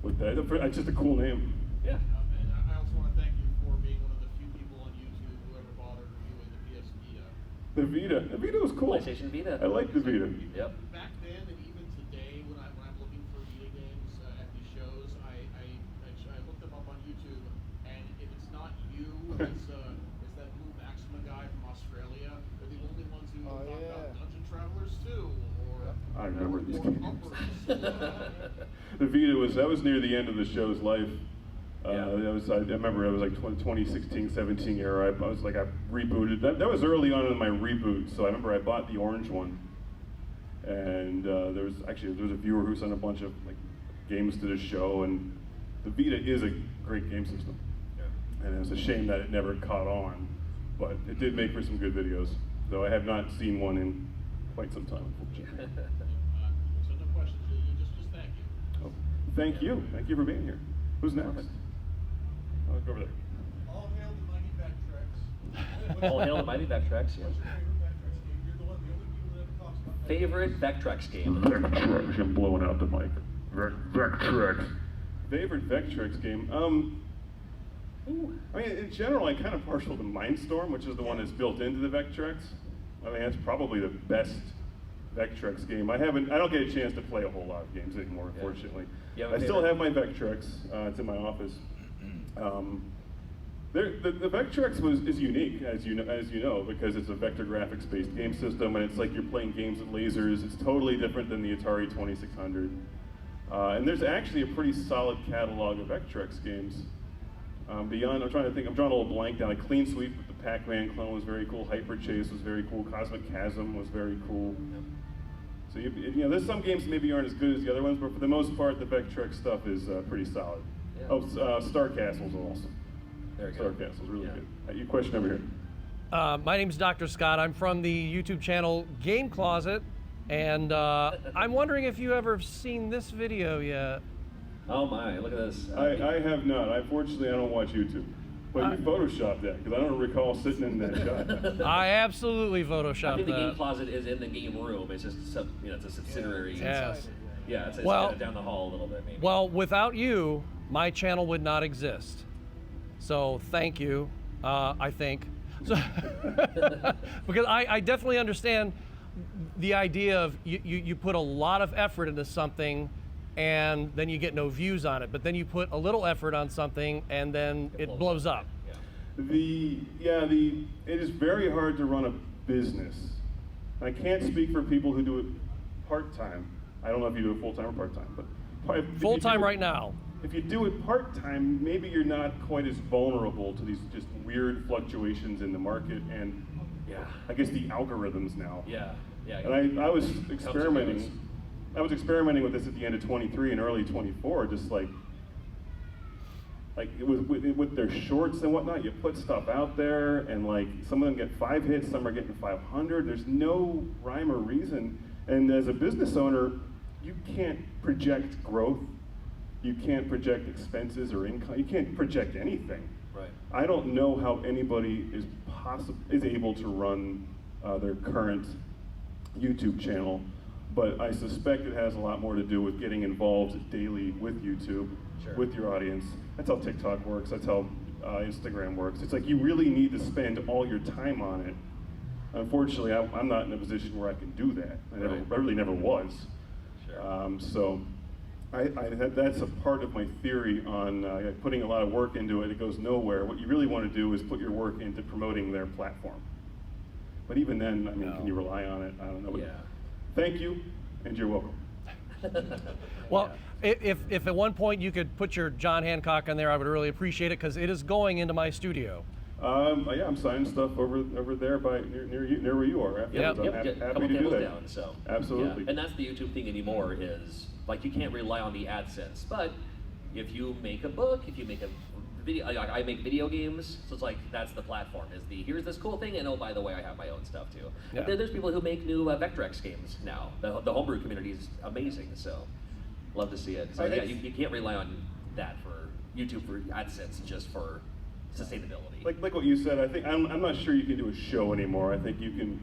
with that. It's just a cool name. Yeah. And I also want to thank you for being one of the few people on YouTube who ever bothered reviewing the PS Vita. The Vita was cool. PlayStation Vita. I like the Vita. Yep. Back then and even today, when I'm looking for Vita games at these shows, I look them up on YouTube, and if it's not you, it's that Blue Maxima guy from Australia. They're the only ones who talk about Dungeon Travelers 2 or I remember these or games. Uppers. The Vita that was near the end of the show's life. Yeah. I remember it was like 2016, 17 era. I was like, I rebooted. That was early on in my reboot, so I remember I bought the orange one. And there was a viewer who sent a bunch of like games to the show, and the Vita is a great game system. Yeah. And it's a shame that it never caught on, but it did make for some good videos, though I have not seen one in quite some time, unfortunately. So no questions. Just thank you. Oh, thank you. Thank you for being here. Who's next? I'll go over there. All hail the mighty Backtracks. All hail the mighty Vectrex. Yes. What's your favorite Backtracks game? You're the only people that ever talks about Favorite Vectrex game. Vectrex. I'm blowing out the mic. Vectrex. Favorite Vectrex game? I mean, in general, I'm kind of partial to Mindstorm, which is the one that's built into the Vectrex. I mean, that's probably the best Vectrex game. I don't get a chance to play a whole lot of games anymore, unfortunately. Yeah, I still have my Vectrex. It's in my office. The Vectrex is unique, as you know, because it's a vector graphics-based game system, and it's like you're playing games with lasers. It's totally different than the Atari 2600. And there's actually a pretty solid catalog of Vectrex games. Beyond, I'm drawing a little blank down. Like Clean Sweep with the Pac-Man clone was very cool. Hyper Chase was very cool. Cosmic Chasm was very cool. So you know, there's some games that maybe aren't as good as the other ones, but for the most part, the Vectrex stuff is pretty solid. Yeah. Oh, Star Castle's awesome. There you Star go. Castle's really Yeah. good. Your question over here. My name's Dr. Scott. I'm from the YouTube channel Game Closet, and I'm wondering if you ever have seen this video yet. Oh my, look at this. I have not. Unfortunately, I don't watch YouTube. But you photoshopped that, because I don't recall sitting in that shot. I absolutely I photoshopped think the Game that. Closet is in the game room. It's just it's a subsidiary. Yes. Yeah, it's Well- kind of down the hall a little bit, maybe. Well, without you, my channel would not exist. So thank you, I think. So, because I definitely understand the idea of you put a lot of effort into something and then you get no views on it. But then you put a little effort on something and then it blows up. Yeah. It is very hard to run a business. I can't speak for people who do it part-time. I don't know if you do it full-time or part-time, but if you Full-time do it- right now. If you do it part-time, maybe you're not quite as vulnerable to these just weird fluctuations in the market and Yeah. I guess the algorithms now. Yeah. Yeah. And I was Comes and goes. experimenting. I was experimenting with this at the end of 23 and early 24, just like it was with their shorts and whatnot. You put stuff out there, and like some of them get 5 hits, some are getting 500. There's no rhyme or reason. And as a business owner, you can't project growth. You can't project expenses or income. You can't project anything. Right. I don't know how anybody is able to run their current YouTube channel, but I suspect it has a lot more to do with getting involved daily with YouTube, Sure. with your audience. That's how TikTok works. That's how Instagram works. It's like you really need to spend all your time on it. Unfortunately, I'm not in a position where I can do that. I really never was. Sure. So that's a part of my theory on putting a lot of work into it. It goes nowhere. What you really want to do is put your work into promoting their platform. But even then, I mean, can you rely on it? I don't know. But Yeah. thank you, and you're welcome. Well, if at one point you could put your John Hancock on there, I would really appreciate it because it is going into my studio. Yeah, I'm signing stuff over there by near where you are. Yep, I'm yep, happy a to couple do tables that. down. So Absolutely. yeah. And that's the YouTube thing anymore is like you can't rely on the AdSense. But if you make a book, if you make a video, like I make video games, so it's like that's the platform. Is here's this cool thing, and oh by the way, I have my own stuff too. Yeah. But there's people who make new Vectrex games now. The homebrew community is amazing. So love to see it. So yeah, you can't rely on that for YouTube for AdSense just for sustainability. Like what you said, I think I'm not sure you can do a show anymore. I think you can.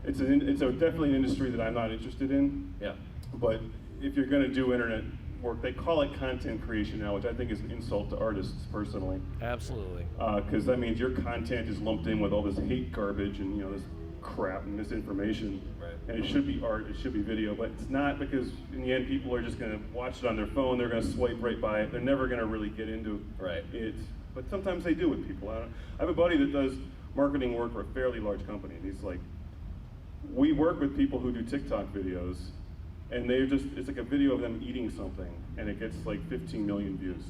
It's definitely an industry that I'm not interested in. Yeah. But if you're going to do internet work, they call it content creation now, which I think is an insult to artists personally. Absolutely. Because that means your content is lumped in with all this hate garbage and this crap and misinformation. Right. And it should be art, it should be video, but it's not, because in the end people are just going to watch it on their phone, they're going to swipe right by it, they're never going to really get into it. But sometimes they do with people. I have a buddy that does marketing work for a fairly large company, and he's like, we work with people who do TikTok videos, and it's like a video of them eating something, and it gets like 15 million views.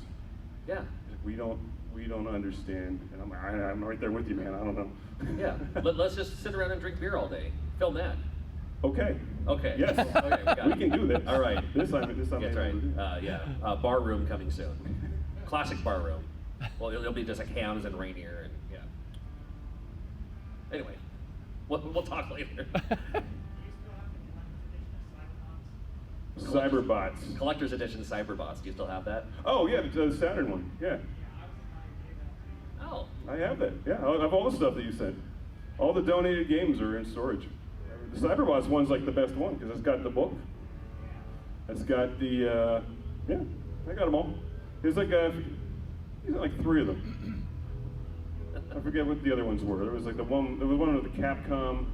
Yeah. We don't understand, and I'm right there with you, man. I don't know. Yeah. Let's just sit around and drink beer all day. Film that. Okay. Okay. Yes. Okay, we got We it. can do this. All right. This time. That's right. Yeah. Bar room coming soon. Classic bar room. Well, it'll be just like hams and Rainier and yeah. Anyway, we'll talk later. Cyberbots. Collector's edition Cyberbots. Do you still have that? Oh yeah, the Saturn one. Yeah. Oh. I have that. Yeah, I have all the stuff that you sent. All the donated games are in storage. The Cyberbots one's like the best one because it's got the book. It's got the yeah. I got them all. There's like 3 of them. I forget what the other ones were. There was one with the Capcom.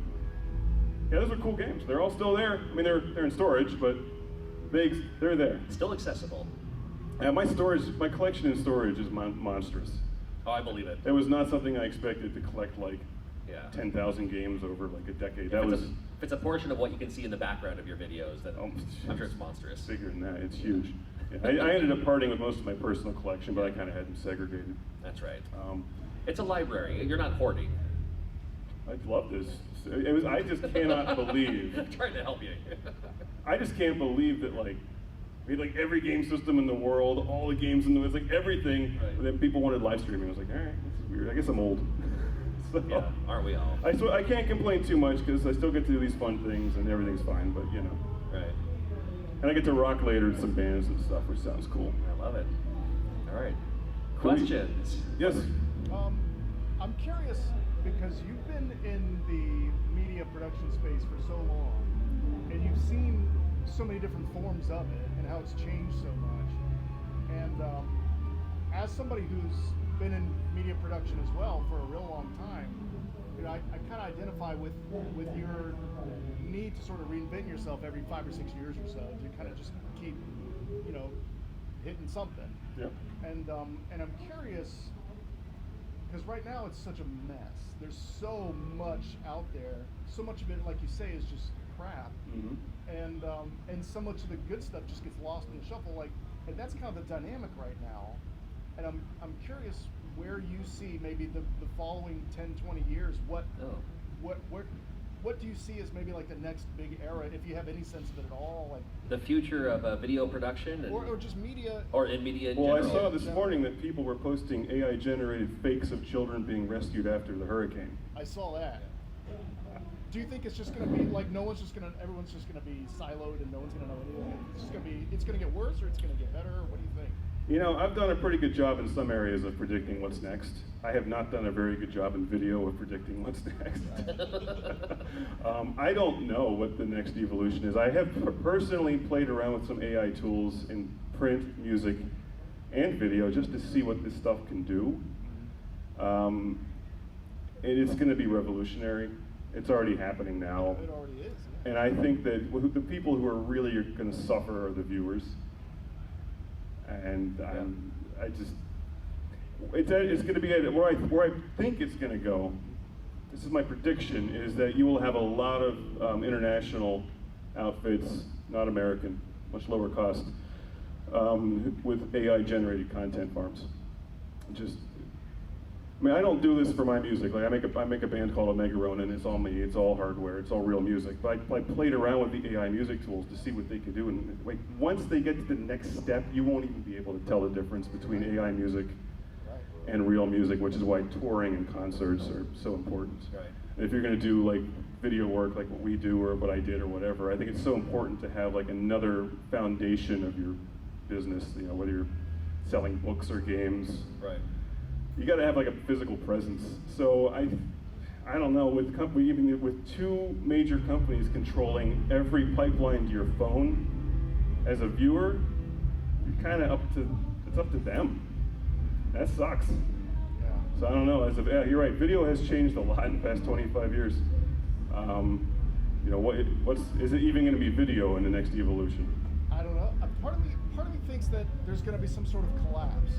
Yeah, those are cool games. They're all still there. I mean, they're in storage, but they're there. Still accessible. Yeah, my collection in storage is monstrous. Oh, I believe it. It was not something I expected to collect like Yeah. 10,000 games over like a decade. If That it's was if it's a portion of what you can see in the background of your videos, then I'm sure it's monstrous. bigger than that. It's huge. Yeah, I ended up parting with most of my personal collection, but I kind of had them segregated. That's right. Um, It's a library. You're not hoarding. I love this. It was. I just cannot believe. I'm trying to help you. I just can't believe that like we had like every game system in the world, all the games in the world, like everything. Right. And then people wanted live streaming. I was like, all right, this is weird. I guess I'm old. So, Yeah, aren't we all? I can't complain too much because I still get to do these fun things and everything's fine. But you know, Right. and I get to rock later with some bands and stuff, which sounds cool. I love it. All right. Cool. Questions? Yes. I'm curious because you've been in the media production space for so long, and you've seen so many different forms of it and how it's changed so much. And as somebody who's been in media production as well for a real long time, you know, I kind of identify with your need to sort of reinvent yourself every 5 or 6 years or so to kind of just keep, you know, hitting something. Yep. And I'm curious because right now it's such a mess. There's so much out there. So much of it, like you say, is just crap. Mm-hmm. And so much of the good stuff just gets lost in the shuffle. Like, and that's kind of the dynamic right now. And I'm curious where you see maybe the following 10, 20 years. What do you see as maybe like the next big era, if you have any sense of it at all? Like The future of video production? And, or just media. or in media in Well, I general? saw this morning that people were posting AI-generated fakes of children being rescued after the hurricane. I saw that. Do you think it's just going to be like everyone's just going to be siloed and no one's going to know anything? It's going to get worse or it's going to get better? What do you think? You know, I've done a pretty good job in some areas of predicting what's next. I have not done a very good job in video of predicting what's next. I don't know what the next evolution is. I have personally played around with some AI tools in print, music, and video just to see what this stuff can do. And it's going to be revolutionary. It's already happening now. It already is. Yeah. And I think that the people who are really going to suffer are the viewers. And it's going to be where I think it's going to go. This is my prediction: is that you will have a lot of international outfits, not American, much lower cost, with AI-generated content farms. I mean, I don't do this for my music. Like I make a band called Omega Ronin. It's all me. It's all hardware. It's all real music. But I played around with the AI music tools to see what they can do. And like, once they get to the next step, you won't even be able to tell the difference between AI music and real music, which is why touring and concerts are so important. Right. And if you're going to do like video work, like what we do or what I did or whatever, I think it's so important to have like another foundation of your business. You know, whether you're selling books or games. Right. You got to have like a physical presence. So I don't know, even with two major companies controlling every pipeline to your phone, as a viewer, you're kind of it's up to them. That sucks. Yeah. So I don't know. Yeah, you're right. Video has changed a lot in the past 25 years. You know, is it even going to be video in the next evolution? I don't know. Part of me thinks that there's going to be some sort of collapse.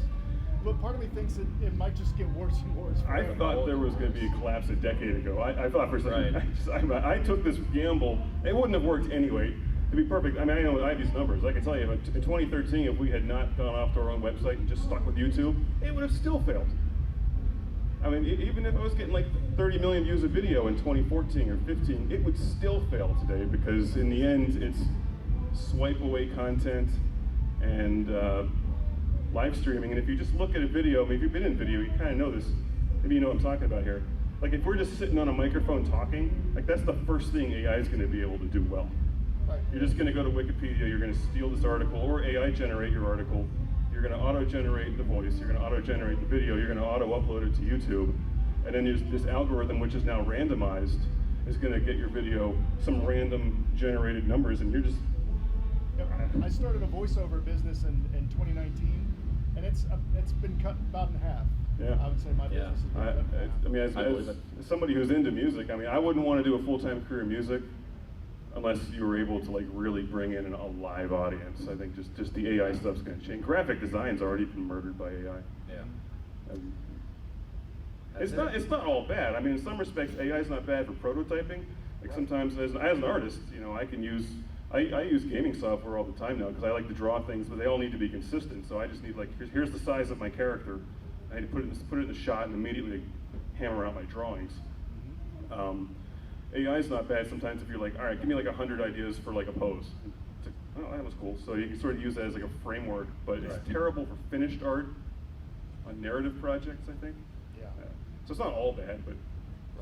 But part of me thinks that it might just get worse and worse. I thought there was going to be a collapse a decade ago. I thought for a second, Right. I took this gamble. It wouldn't have worked anyway. To be perfect, I mean, I know I have these numbers. I can tell you, in 2013, if we had not gone off to our own website and just stuck with YouTube, it would have still failed. I mean, even if I was getting like 30 million views of video in 2014 or 15, it would still fail today because in the end, it's swipe away content and live streaming. And if you just look at a video, I mean, if you've been in video, you kind of know this. Maybe you know what I'm talking about here. Like if we're just sitting on a microphone talking, like that's the first thing AI is going to be able to do well. Right. You're just going to go to Wikipedia, you're going to steal this article, or AI generate your article. You're going to auto-generate the voice, you're going to auto-generate the video, you're going to auto-upload it to YouTube. And then there's this algorithm, which is now randomized, is going to get your video some random generated numbers, and you're just... Yep. I started a voiceover business in 2019, and it's been cut about in half. Yeah. I would say my business has been cut in half. I mean, as somebody who's into music, I mean, I wouldn't want to do a full-time career in music unless you were able to like really bring in a live audience. I think just the AI stuff's going to change. Graphic design's already been murdered by AI. Yeah. It's not all bad. I mean, in some respects, AI is not bad for prototyping. Like sometimes, as an artist, I can use I use gaming software all the time now because I like to draw things, but they all need to be consistent. So I just need, like, here's the size of my character. I need to put it in the shot and immediately hammer out my drawings. AI is not bad sometimes if you're like, all right, give me like 100 ideas for like a pose. It's like, oh, that was cool. So you can sort of use that as like a framework, but it's terrible for finished art on narrative projects, I think. Yeah. So it's not all bad, but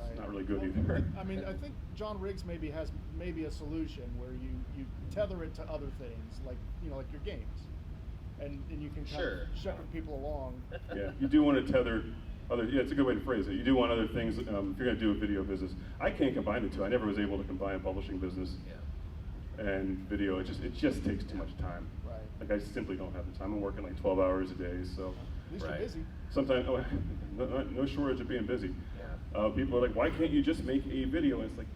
it's not really good either. I mean, I think John Riggs has a solution where you tether it to other things, like like your games, and you can kind of shepherd people along. Yeah, you do want to tether other. Yeah, it's a good way to phrase it. You do want other things if you're going to do a video business. I can't combine the two. I never was able to combine a publishing business and video. It just takes too much time. Right. Like I simply don't have the time. I'm working like 12 hours a day, so. At least you're busy. Sometimes, no shortage of being busy. People are like, why can't you just make a video? And it's like,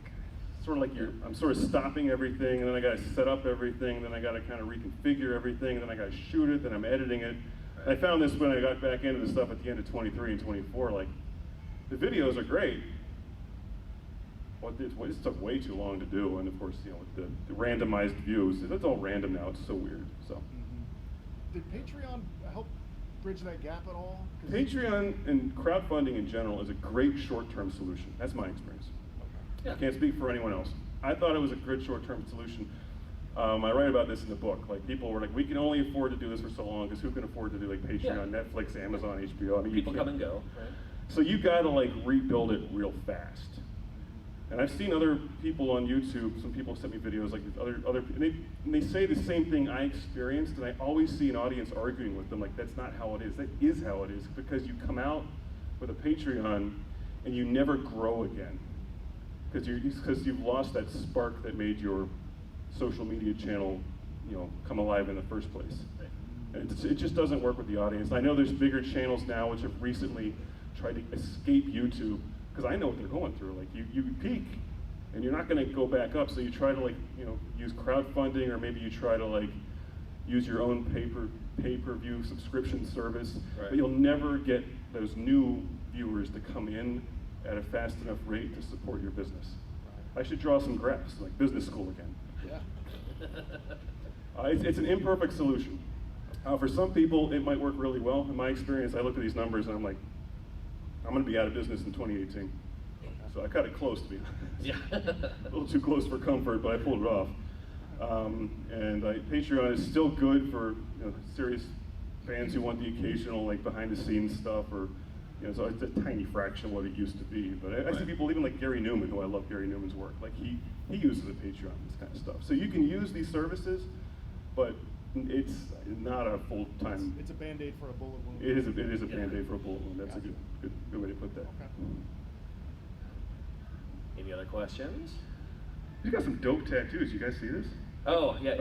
sort of like I'm sort of stopping everything, and then I got to set up everything, then I got to kind of reconfigure everything, then I got to shoot it, then I'm editing it. And I found this when I got back into the stuff at the end of 23 and 24, like, the videos are great, but it took way too long to do, and of course, with the randomized views, it's all random now, it's so weird, so. Did Patreon help bridge that gap at all? Patreon and crowdfunding in general is a great short-term solution. That's my experience. Okay. I can't speak for anyone else. I thought it was a good short-term solution. I write about this in the book. Like, people were like, we can only afford to do this for so long because who can afford to do like Patreon, Netflix, Amazon, HBO? I mean, people come and go, right? So you got to like rebuild it real fast. And I've seen other people on YouTube. Some people sent me videos like other, and they say the same thing I experienced, and I always see an audience arguing with them like, that's not how it is. That is how it is, because you come out with a Patreon and you never grow again, because you've lost that spark that made your social media channel, come alive in the first place. And it just doesn't work with the audience. I know there's bigger channels now which have recently tried to escape YouTube, because I know what they're going through. Like, you peak, and you're not going to go back up, so you try to use crowdfunding, or maybe you try to use your own pay-per-view subscription service, but you'll never get those new viewers to come in at a fast enough rate to support your business. I should draw some graphs, like business school again. Yeah. It's an imperfect solution. For some people, it might work really well. In my experience, I look at these numbers and I'm like, I'm going to be out of business in 2018. So I cut it close, to be honest. A little too close for comfort, but I pulled it off. Patreon is still good for serious fans who want the occasional behind-the-scenes stuff, or so it's a tiny fraction of what it used to be. But I see people, even like Gary Newman, who I love Gary Newman's work. Like he uses a Patreon, this kind of stuff. So you can use these services, but it's not a full-time. It's a Band-Aid for a bullet wound. It is a Band-Aid for a bullet wound. That's a good way to put that. Okay. Any other questions? You got some dope tattoos. You guys see this? Oh yeah,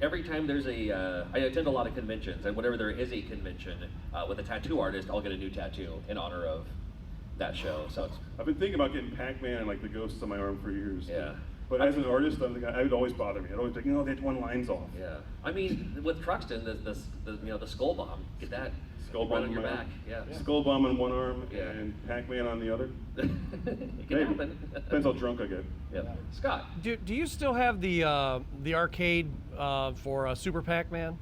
every time there's I attend a lot of conventions, and whenever there is a convention with a tattoo artist, I'll get a new tattoo in honor of that show. So I've been thinking about getting Pac-Man and the ghosts on my arm for years. Yeah. But as an artist, I would always bother me. I'd always think, that one line's off. Yeah. I mean, with Truxton, the skull bomb, get that skull right bomb on your back. Yeah. Skull bomb on one arm and Pac-Man on the other. It can happen. Depends how drunk I get. Yeah. Scott. Do you still have the arcade for Super Pac-Man?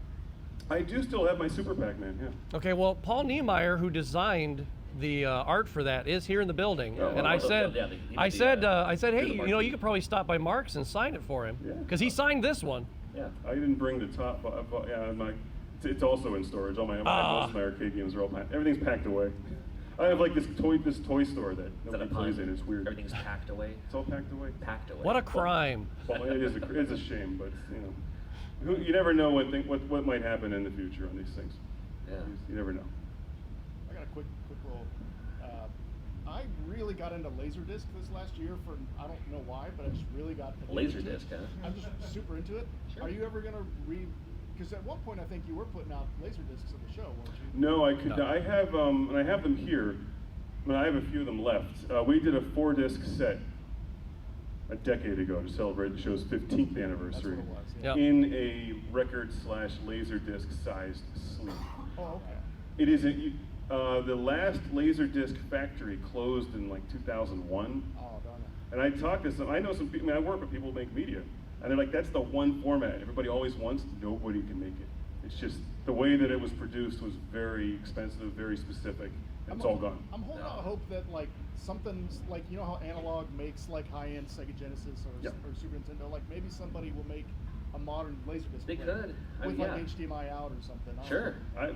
I do still have my Super Pac-Man. Yeah. Okay. Well, Paul Niemeyer, who designed the art for that, is here in the building, and I said, hey, you could probably stop by Mark's and sign it for him, because he signed this one. Yeah. I didn't bring the top. It's also in storage. Most of my arcade games are all packed. Everything's packed away. I have this toy store that nobody plays in. It's weird. Everything's packed away. It's all packed away. Packed away. What a crime! Well, it's a shame, but you never know what might happen in the future on these things. Yeah. You never know. I got a quick little. I really got into Laserdisc this last year for, I don't know why, but I just really got into Laserdisc, huh? I'm just super into it. Sure. Are you ever going to because at one point I think you were putting out Laserdiscs at the show, weren't you? No, I could. No. I have and I have them here. I have a few of them left. We did a 4-disc set a decade ago to celebrate the show's 15th anniversary. That's what it was, yeah. In a record/laserdisc sized sleeve. Oh, okay. It isn't. The last Laserdisc factory closed in like 2001. Oh, darn it. And I talked to some, I know some people, I work with people who make media. And they're like, that's the one format everybody always wants, nobody can make it. It's just, the way that it was produced was very expensive, very specific, and it's all gone. I'm holding out hope that like something's like, you know how Analog makes like high-end Sega Genesis or Super Nintendo, like maybe somebody will make a modern Laserdisc They player could. with Yeah. like HDMI out or something. I don't Sure. know.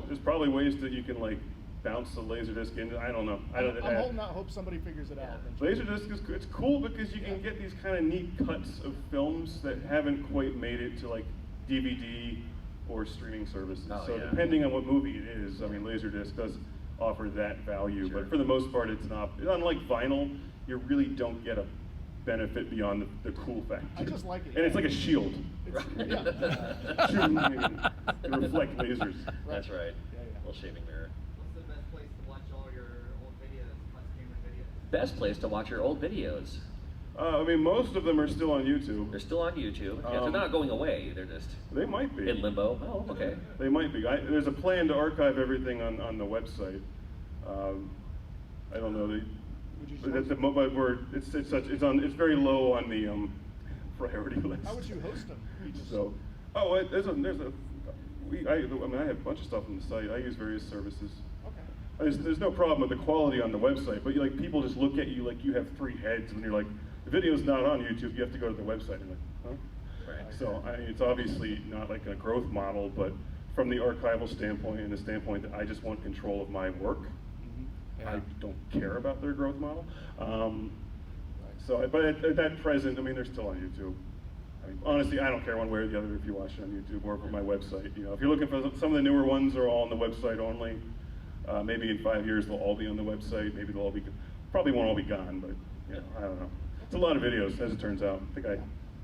There's probably ways that you can like bounce the Laserdisc in. I don't know. I'm holding out hope somebody figures it out. Laserdisc is it's cool because you can get these kind of neat cuts of films that haven't quite made it to like DVD or streaming services. So depending on what movie it is, I mean, Laserdisc does offer that value, but for the most part, it's not. Unlike vinyl, you really don't get a benefit beyond the cool factor. I just like it. And it's like a shield. Yeah. Shooting and reflect lasers. That's right. Yeah. Little shaving mirror. What's the best place to watch all your old videos, classic gamer videos? Best place to watch your old videos. I mean, most of them are still on YouTube. They're still on YouTube. Yeah, they're not going away. They're just They might be. in limbo. Oh, okay. They might be. There's a plan to archive everything on the website. I don't know. It's very low on the priority list. How would you host them? So, I have a bunch of stuff on the site. I use various services. Okay. There's no problem with the quality on the website, but like people just look at you like you have three heads when you're like, the video's not on YouTube. You have to go to the website. And like, huh? Right. So it's obviously not like a growth model, but from the archival standpoint and the standpoint that I just want control of my work, I don't care about their growth model. But at that present, I mean, they're still on YouTube. I mean, honestly, I don't care one way or the other if you watch it on YouTube or from my website. You know, if you're looking for some of the newer ones, are all on the website only. Maybe in 5 years they'll all be on the website. Maybe they'll all be, probably won't all be gone, but you know, I don't know. It's a lot of videos, as it turns out. I think I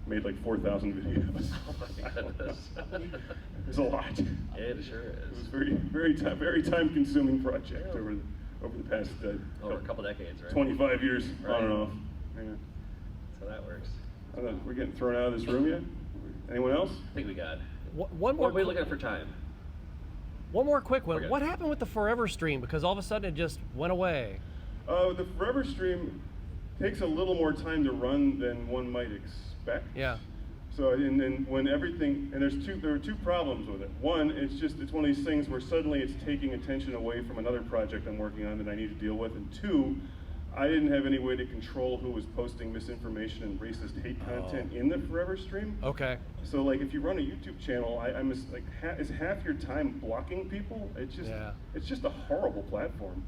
made like 4,000 videos. Oh my goodness. It's a lot. It sure It was is. very time-consuming project over the past Over a couple decades, right? 25 years Right. on and off. Yeah. So that works. I don't know, we're getting thrown out of this room yet? Anyone else? I think we got. One more. What are we looking at for time? One more quick one. Okay. What happened with the Forever stream? Because all of a sudden it just went away. The Forever stream takes a little more time to run than one might expect. Yeah. So and then when everything, and there are two problems with it. One, it's one of these things where suddenly it's taking attention away from another project I'm working on that I need to deal with. And two, I didn't have any way to control who was posting misinformation and racist hate content in the Forever stream. Okay. So like if you run a YouTube channel, is half your time blocking people? It's just a horrible platform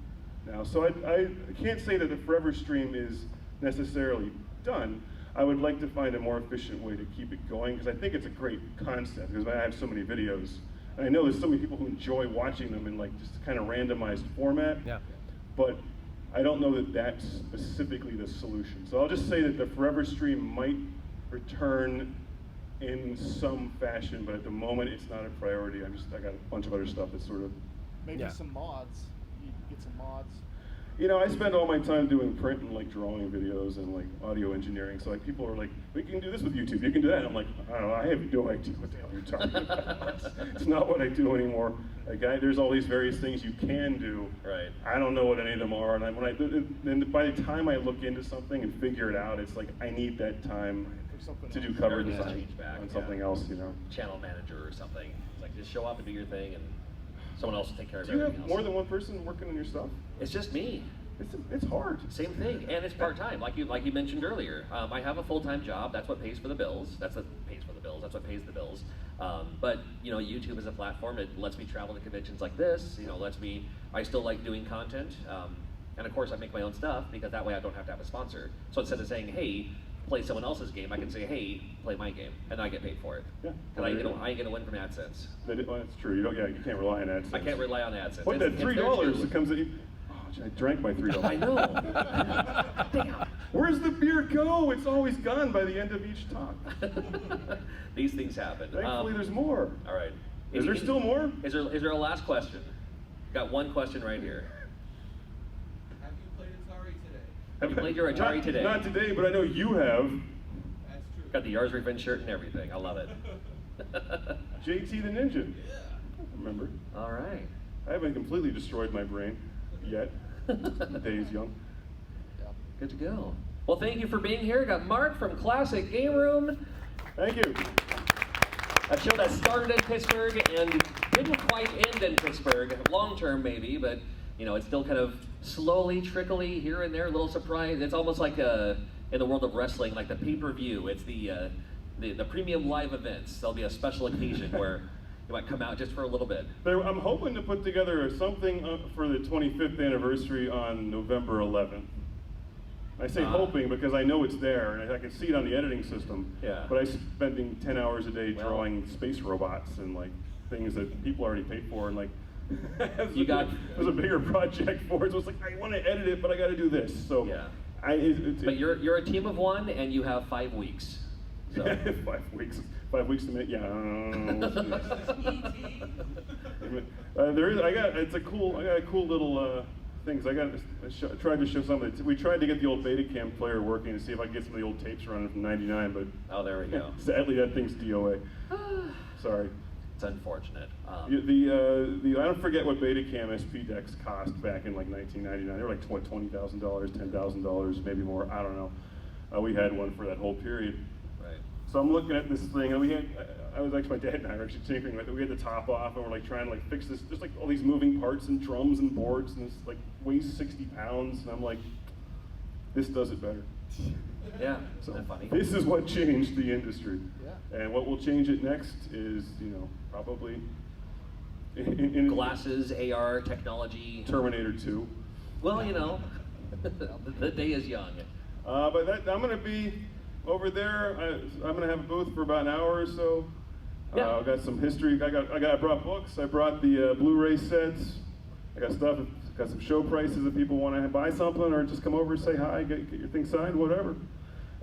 now. So I can't say that the Forever stream is necessarily done. I would like to find a more efficient way to keep it going because I think it's a great concept because I have so many videos. And I know there's so many people who enjoy watching them in like just kind of randomized format. Yeah. But I don't know that that's specifically the solution. So I'll just say that the Forever stream might return in some fashion, but at the moment it's not a priority. I got a bunch of other stuff that's sort of Maybe some mods. You get some mods. You know, I spend all my time doing print and like drawing videos and like audio engineering. So like people are like, we can do this with YouTube, you can do that. And I'm like, I don't know, I have no idea what the hell you're talking about. It's not what I do anymore. Like there's all these various things you can do. Right. I don't know what any of them are. And by the time I look into something and figure it out, it's like I need that time to do cover Everything's design changed back, on something else, you know. Channel manager or something. It's like just show up and do your thing, and someone else will take care of Do you everything have else. more than one person working on your stuff? It's just me. It's hard. Same thing, and it's part-time, like you mentioned earlier. I have a full-time job. That's what pays for the bills. That's what pays the bills. But you know, YouTube is a platform. It lets me travel to conventions like this. You know, I still like doing content, and of course, I make my own stuff because that way I don't have to have a sponsor. So instead of saying, "Hey, play someone else's game," I can say, "Hey, play my game," and I get paid for it. Yeah. And I ain't gonna win from AdSense. That's true. You can't rely on AdSense. I can't rely on AdSense. What, that It's $3 there that comes at you? I drank my $3. I know. Damn. Where's the beer go? It's always gone by the end of each talk. These things happen. Thankfully, there's more. All right. Is there still more? Is there a last question? Got one question right here. Have you played Atari today? Have you played your Atari today? Not today, but I know you have. That's true. Got the Yars Revenge shirt and everything. I love it. JT the Ninja. Yeah. I remember. All right. I haven't completely destroyed my brain yet. The day is young. Good to go. Well, thank you for being here. We got Mark from Classic Game Room. Thank you. A show that started in Pittsburgh and didn't quite end in Pittsburgh, long term maybe, but you know, it's still kind of slowly, trickly here and there, a little surprise. It's almost like in the world of wrestling, like the pay-per-view. It's the premium live events. There'll be a special occasion where you might come out just for a little bit. I'm hoping to put together something for the 25th anniversary on November 11th. I say hoping because I know it's there and I can see it on the editing system. Yeah. But I'm spending 10 hours a day drawing space robots and like things that people already paid for, and like there's a bigger project for it. So it's like I want to edit it, but I got to do this. So yeah. But you're a team of one and you have 5 weeks. So. 5 weeks. 5 weeks to make. Yeah. I got a cool little. Things. I tried to show something. We tried to get the old Betacam player working to see if I could get some of the old tapes running from '99, but there we go. Sadly, that thing's DOA. Sorry. It's unfortunate. I don't forget what Betacam SP decks cost back in like 1999. They were like $20,000, $10,000, maybe more. I don't know. We had one for that whole period. Right. So I'm looking at this thing, and my dad and I were actually tinkering with it. We had the top off, and we're like trying to like fix this, just like all these moving parts and drums and boards, and this like weighs 60 pounds, and I'm like, this does it better. Yeah, so isn't that funny? This is what changed the industry. Yeah. And what will change it next is, probably in glasses, AR technology. Terminator 2. Well, the day is young. But I'm going to be over there. I'm going to have a booth for about an hour or so. Yeah. I got some history. I brought books. I brought the Blu-ray sets. I got stuff. Got some show prices if people want to buy something or just come over and say hi, get your thing signed, whatever.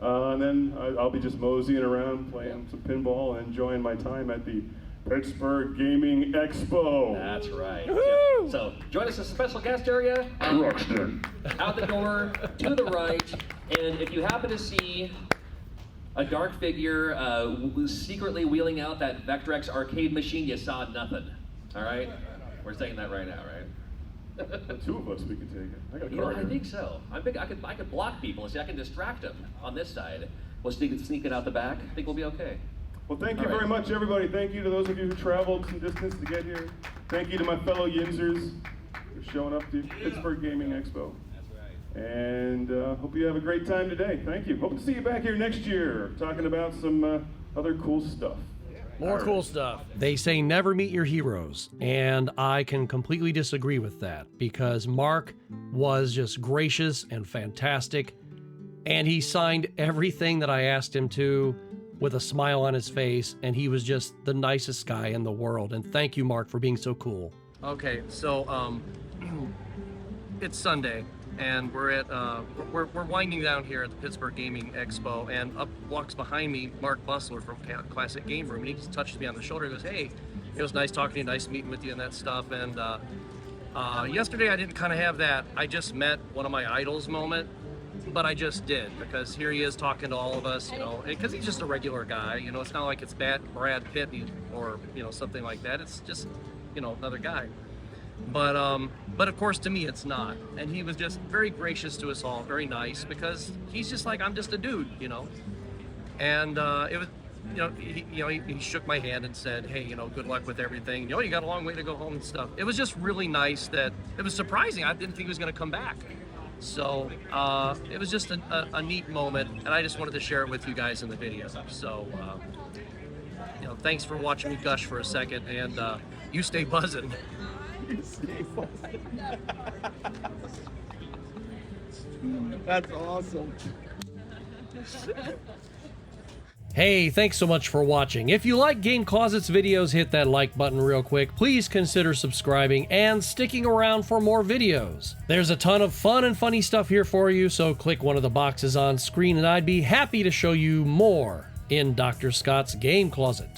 And then I'll be just moseying around, playing some pinball, and enjoying my time at the Pittsburgh Gaming Expo. That's right. Yep. So join us in a special guest area. Out the door, to the right, and if you happen to see a dark figure secretly wheeling out that Vectrex arcade machine, you saw nothing. All right? We're saying that right now, right? The two of us, we can take it. I got a I card. think so. I could block people. See, I can distract them on this side. We'll sneak it out the back. I think we'll be okay. Well, thank you very much, everybody. Thank you to those of you who traveled some distance to get here. Thank you to my fellow Yinzers for showing up to Pittsburgh Gaming Expo. That's right. And hope you have a great time today. Thank you. Hope to see you back here next year, talking about some other cool stuff. More cool stuff. They say never meet your heroes, and I can completely disagree with that because Mark was just gracious and fantastic, and he signed everything that I asked him to with a smile on his face, and he was just the nicest guy in the world. And thank you, Mark, for being so cool. Okay, so it's Sunday, and we're winding down here at the Pittsburgh Gaming Expo, and up walks behind me Mark Bussler from Classic Game Room, and he just touches me on the shoulder. He goes, "Hey, it was nice talking to you, nice meeting with you," and that stuff. And yesterday I didn't kind of have that I just met one of my idols moment, but I just did, because here he is talking to all of us, because he's just a regular guy. It's not like it's Brad Pitt or something like that. It's just another guy. But of course to me it's not. And he was just very gracious to us all, very nice, because he's just like, I'm just a dude, And it was, he shook my hand and said, "Hey, good luck with everything. You got a long way to go home and stuff." It was just really nice. That it was surprising. I didn't think he was going to come back. So it was just a neat moment, and I just wanted to share it with you guys in the video. So thanks for watching me gush for a second, and you stay buzzing. That's awesome. Hey, thanks so much for watching. If you like Game Closet's videos, hit that like button real quick. Please consider subscribing and sticking around for more videos. There's a ton of fun and funny stuff here for you, so click one of the boxes on screen and I'd be happy to show you more in Dr. Scott's Game Closet.